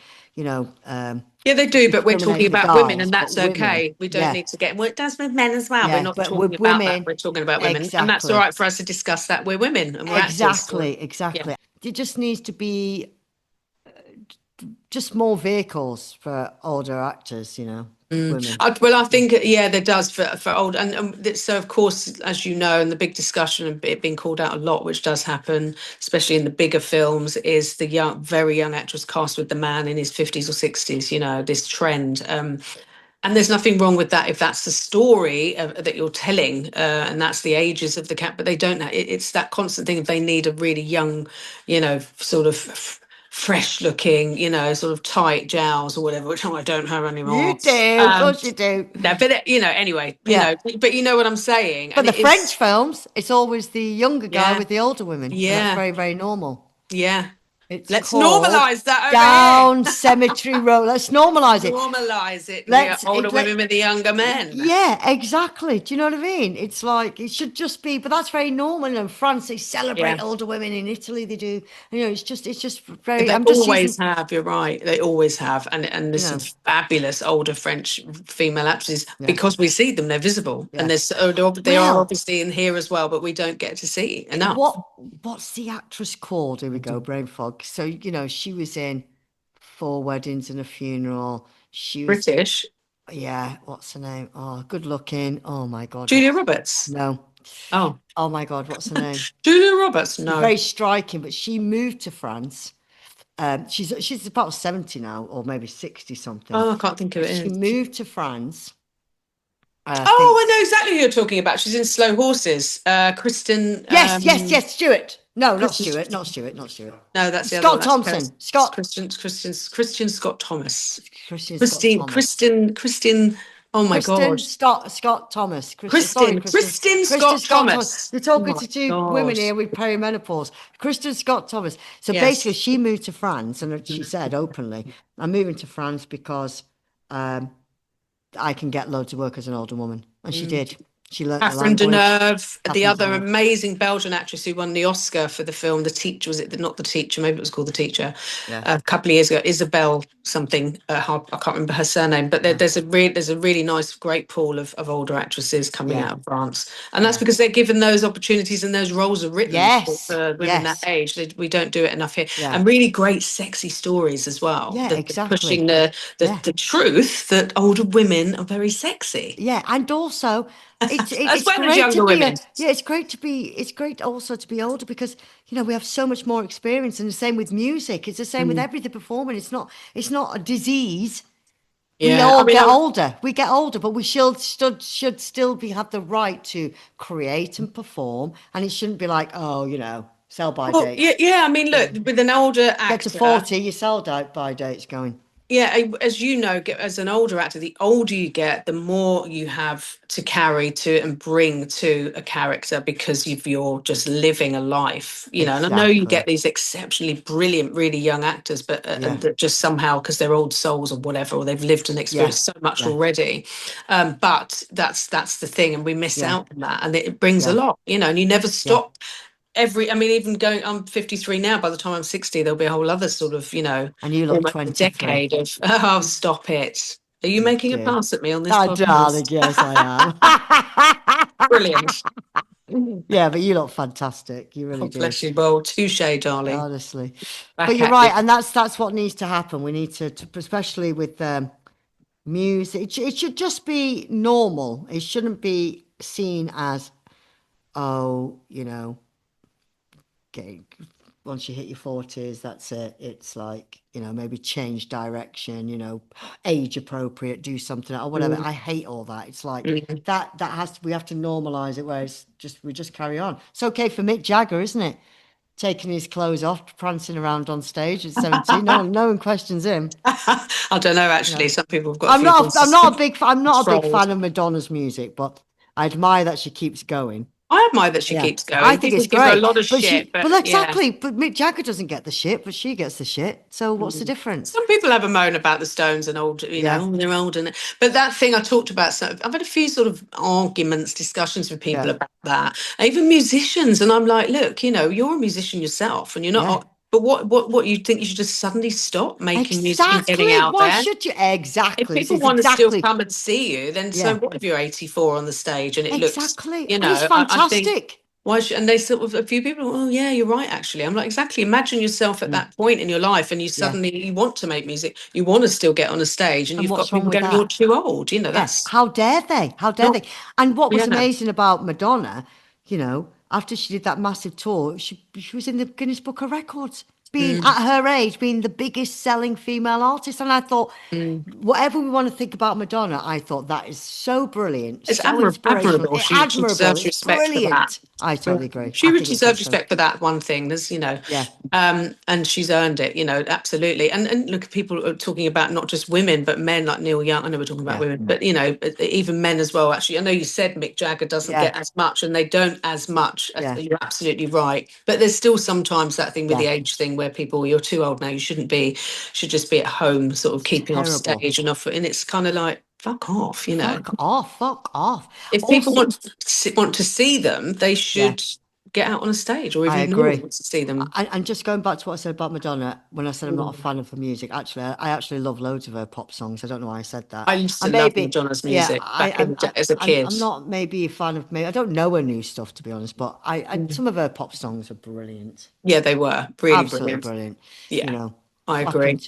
Yeah, they do, but we're talking discriminate the about women, guys, and but that's women, okay. We don't yeah, need to get, well, it does with men as well. We're yeah, not but talking with about that. women, We're talking about women, and that's all exactly, right for us to discuss that. We're women and we're actors. So, exactly, yeah. exactly. It just needs to be just more vehicles for older actors, women. Well, I think yeah, there does for old, so of course, as you know, and the big discussion and it being called out a lot, which does happen, especially in the bigger films, is the very young actress cast with the man in his 50s or 60s. This trend. And there's nothing wrong with that if that's the story that you're telling, and that's the ages of the cat. But they don't. It's that constant thing. If they need a really young, sort of fresh looking, sort of tight jowls or whatever, which I don't have anymore. You do, of Um, course you do. no, but anyway, Yeah. but you know what I'm saying, But and the it French is, films, it's always the younger guy yeah, with the older women, and that's yeah, very, very normal. yeah. It's Let's called normalize that over here. Down Cemetery Road. Let's Let's normalize it. normalize it. The Let's older it, let women with the younger men. Yeah, exactly. Do you know what I mean? It's like it should just be, but that's very normal. In France, they celebrate Yeah. older women. In Italy, they do. It's just very. They I'm just always using, have, you're right. They always have. And you there's some know, fabulous older French female actresses yeah, because we see them, they're visible. And yeah. they are Well, obviously in here as well, but we don't get to see enough. what's the actress called? Here we go, brain fog. So she was in Four Weddings and a Funeral. She was, British. yeah. What's her name? Oh, good looking. Oh my God, Julia what's Roberts. no? Oh, Oh my God, what's her name? Julia Roberts. She's No. very striking, but she moved to France. She's about 70 now, or maybe 60 something. Oh, I can't think of She it. moved to France. I think Oh, I know exactly who you're talking about. She's in Slow Horses. Kristen. yes, yes, yes. Stewart. No, not Kristen. Stewart. Not Stewart. Not Stewart. No, that's the other one. Scott That's Thompson. Scott Christian Scott Thomas. Christian Scott Thomas. Christine. Oh my God. Scott Thomas. Christine Kristen Scott Scott Thomas. Thomas. You're Oh talking my to two women God. here with perimenopause. Kristen Scott Thomas. So basically, Yes. she moved to France, and she said openly, "I'm moving to France because um, I can get loads of work as an older woman," and she Mm. did. She learnt the Catherine language. Deneuve, the Catherine other Deneuve. amazing Belgian actress who won the Oscar for the film The Teacher, was it not The Teacher? Maybe it was called The Teacher. Yeah, A couple of years ago, Isabel something. I can't remember her surname, but yeah, there's a really nice, great pool of older actresses coming yeah, out of France, and that's yeah. because they're given those opportunities and those roles are written Yes, for women that yes, age. We don't do it enough here, yeah, and really great, sexy stories as well. yeah, That exactly. pushing the, the Yeah, the truth that older women are very sexy yeah, and also as it's well as great to younger be a women. yeah, it's great also to be older because we have so much more experience, and the same with music. It's the same with everything performing. It's not a disease. We Yeah, I all mean, get older. We get older, but we should still have the right to create and perform, and it shouldn't be like, oh, sell by well, yeah, dates. yeah. I mean, look, with an older Get to actor, 40, you sell by dates going. yeah, as you know, as an older actor, the older you get, the more you have to carry to and bring to a character because you're just living a life, And I know you Exactly. get these exceptionally brilliant, really young actors, but Yeah. and that just somehow because they're old souls or whatever, or they've lived and Yeah. experienced so much Yeah. already. But that's the thing, and we miss Yeah. out on that, and it brings a Yeah. lot, and you never Yeah. stop I mean, even going, I'm 53 now. By the time I'm 60, there'll be a whole other sort of, And you look almost a 23. decade of, oh, stop it. Are you You making a do. pass at me on this Oh, darling, podcast? yes, I am. Brilliant. Oh, Yeah, but you look fantastic. You really do. bless you. Well, touche, darling. Honestly. But Back you're at you. right, and that's what needs to happen. We need to especially with music. It should just be normal. It shouldn't be seen as, oh, getting once you hit your 40s, that's it. It's like, maybe change direction, age appropriate, do something or whatever. Mm, I hate all that. It's like mm. we have to normalize it, where we just carry on. It's okay for Mick Jagger, isn't it? Taking his clothes off, prancing around on stage at 70. No one questions him. I don't know, You actually. know. Some people have got a I'm few not I'm voices not a big I'm not a big trolled. fan of Madonna's music, but I admire that she keeps going. I admire that she Yeah, keeps I going. think People it's give her a great. lot of But shit, well, but yeah. exactly. But Mick Jagger doesn't get the shit, but she gets the shit. So what's the difference? Some people have a moan about the Stones and old, Yeah, oh, they're old, and but that thing I talked about. So I've had a few sort of arguments, discussions with people yeah, about that, even musicians, and I'm like, look, you're a musician yourself, and you're yeah. not. But what you think you should just suddenly stop making music and getting Exactly. out Why there? should you? If Exactly. This people is want to still exactly. come and see you, then so Yeah, what if you're 84 on the stage and it looks, exactly. And it's I think fantastic. why should, and they sort of a few people, oh yeah, you're right, actually. I'm like, exactly. Imagine yourself at Mm, that point in your life and you yeah. suddenly you want to make music, you want to still get on a stage, and And you've got what's wrong people with going, you're that? too old. Yeah. That's How dare they? How dare not, they? And what was yeah. amazing about Madonna, after she did that massive tour, she was in the Guinness Book of Records, being Mm, at her age, being the biggest selling female artist. And I thought, mm. whatever we want to think about Madonna, I thought that is so brilliant, It's so inspirational, admirable. She admirable. deserves It's respect for that. brilliant. I Yeah. totally agree. She I think it's deserves excellent. respect for that one thing. There's, Yeah, and she's earned it, absolutely. And look, people are talking about not just women, but men like Neil Young. I know we're talking about yeah, women, but even men as well. Actually, I know you said Mick Jagger doesn't yeah, get as much, and they don't as much. yeah, You're absolutely right. But there's still sometimes that thing with the yeah. age thing where people, you're too old now. You shouldn't be. Should just be at home, sort of It's keeping off terrible. stage and off. And it's kind of like fuck off. Fuck off, fuck off. If people Also, want to see them, they yeah, should get out on a stage, or if I even no one agree. wants to see them. And just going back to what I said about Madonna, when I said I'm not a Mm. fan of her music, actually, I actually love loads of her pop songs. I don't know why I said that. I used to And love maybe, Madonna's yeah, music back in the day as a I'm kid. not maybe a fan of maybe I don't know her new stuff to be honest, but Mm. some of her pop songs are brilliant, Yeah, they were really absolutely brilliant. brilliant. You Yeah, know, I agree.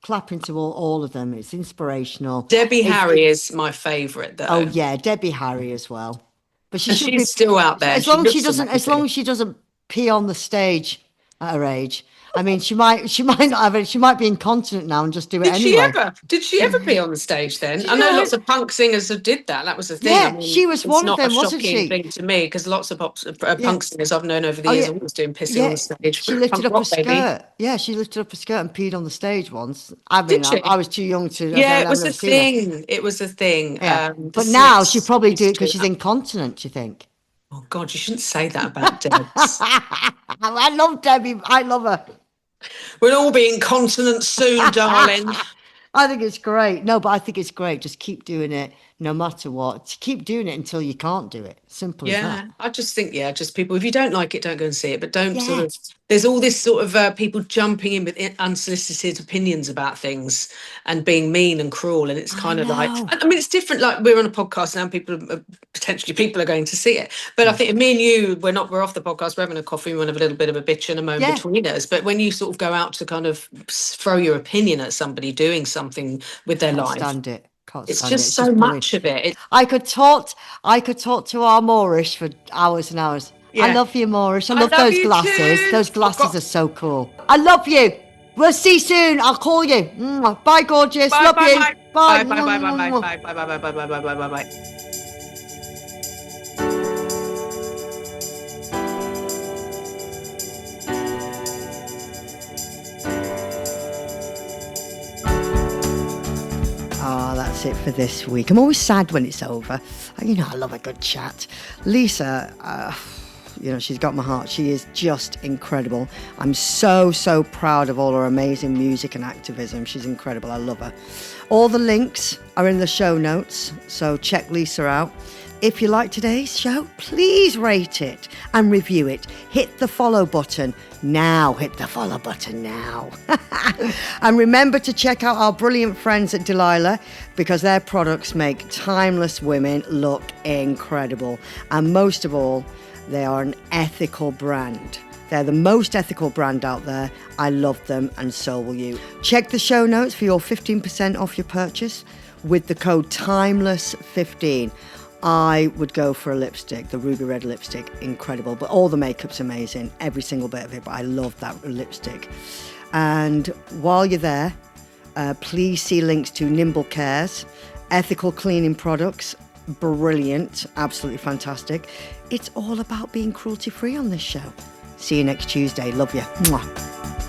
clap into all of them. It's inspirational. Debbie It Harry is my favourite Oh though, yeah, Debbie Harry as well. But she and should be she's still out there. as She long as she looks doesn't amazing. pee on the stage at her age. I mean, she might not have it. She might be incontinent now and just do it Did she anyway. ever? Did she ever be on the stage then? I know Yeah, lots of punk singers have did that. That was the thing. I yeah, mean, she was it's one of not a them, wasn't shocking she? thing to me because lots of Yeah. punk singers I've known over the Oh years yeah, are always doing pissing on yeah. the stage. She But lifted punk up a rock, baby. skirt. Yeah, she lifted up a skirt and peed on the stage once. I mean, Did I she? was too young to. I Yeah, don't. it I've was never a seen her. thing. It was a thing. Yeah, The but now she Smiths probably do it used because to. she's incontinent. You think? Oh God, you shouldn't say that about Debs. I love Debbie. I love her. We'll all be incontinent soon, darling. I think it's great. No, but I think it's great. Just keep doing it. no matter what. Keep doing it until you can't do it. Simple as that. Yeah, I just think, yeah, just people, if you don't like it, don't go and see it, but don't sort Yeah. of, there's all this sort of people jumping in with unsolicited opinions about things and being mean and cruel. And it's I kind of like, know. I mean, it's different. Like we're on a podcast now, potentially people are going to see it. But I Yeah. think me and you, we're off the podcast, we're having a coffee, we want to have a little bit of a bitch and a moan Yeah. between us. But when you sort of go out to kind of throw your opinion at somebody doing something with their Can't life, stand it. Can't it's stand it. just It's so just bullying. much of it. I could talk to our Moorish for hours and hours. I Yeah. love you, Moorish. I I love love those you glasses. too. Those I've glasses got are so cool. I love you. We'll see you soon. I'll call you. Mwah. Bye, gorgeous. bye Love bye you. bye Bye. bye bye Mwah, bye bye mwah, bye mwah. bye bye bye bye bye bye bye bye bye. Oh, that's it for this week. I'm always sad when it's over. You know, I love a good chat. Lisa, she's got my heart. She is just incredible. I'm so, so proud of all her amazing music and activism. She's incredible. I love her. All the links are in the show notes, so check Lisa out. If you like today's show, please rate it and review it. Hit the follow button now. Hit the follow button now. And remember to check out our brilliant friends at Delilah, because their products make timeless women look incredible. And most of all, they are an ethical brand. They're the most ethical brand out there. I love them, and so will you. Check the show notes for your 15% off your purchase with the code TIMELESS15. I would go for a lipstick, the ruby red lipstick, incredible. But all the makeup's amazing, every single bit of it. But I love that lipstick. And while you're there, please see links to Nimble Cares, ethical cleaning products, brilliant, absolutely fantastic. It's all about being cruelty-free on this show. See you next Tuesday. Love you. Mwah.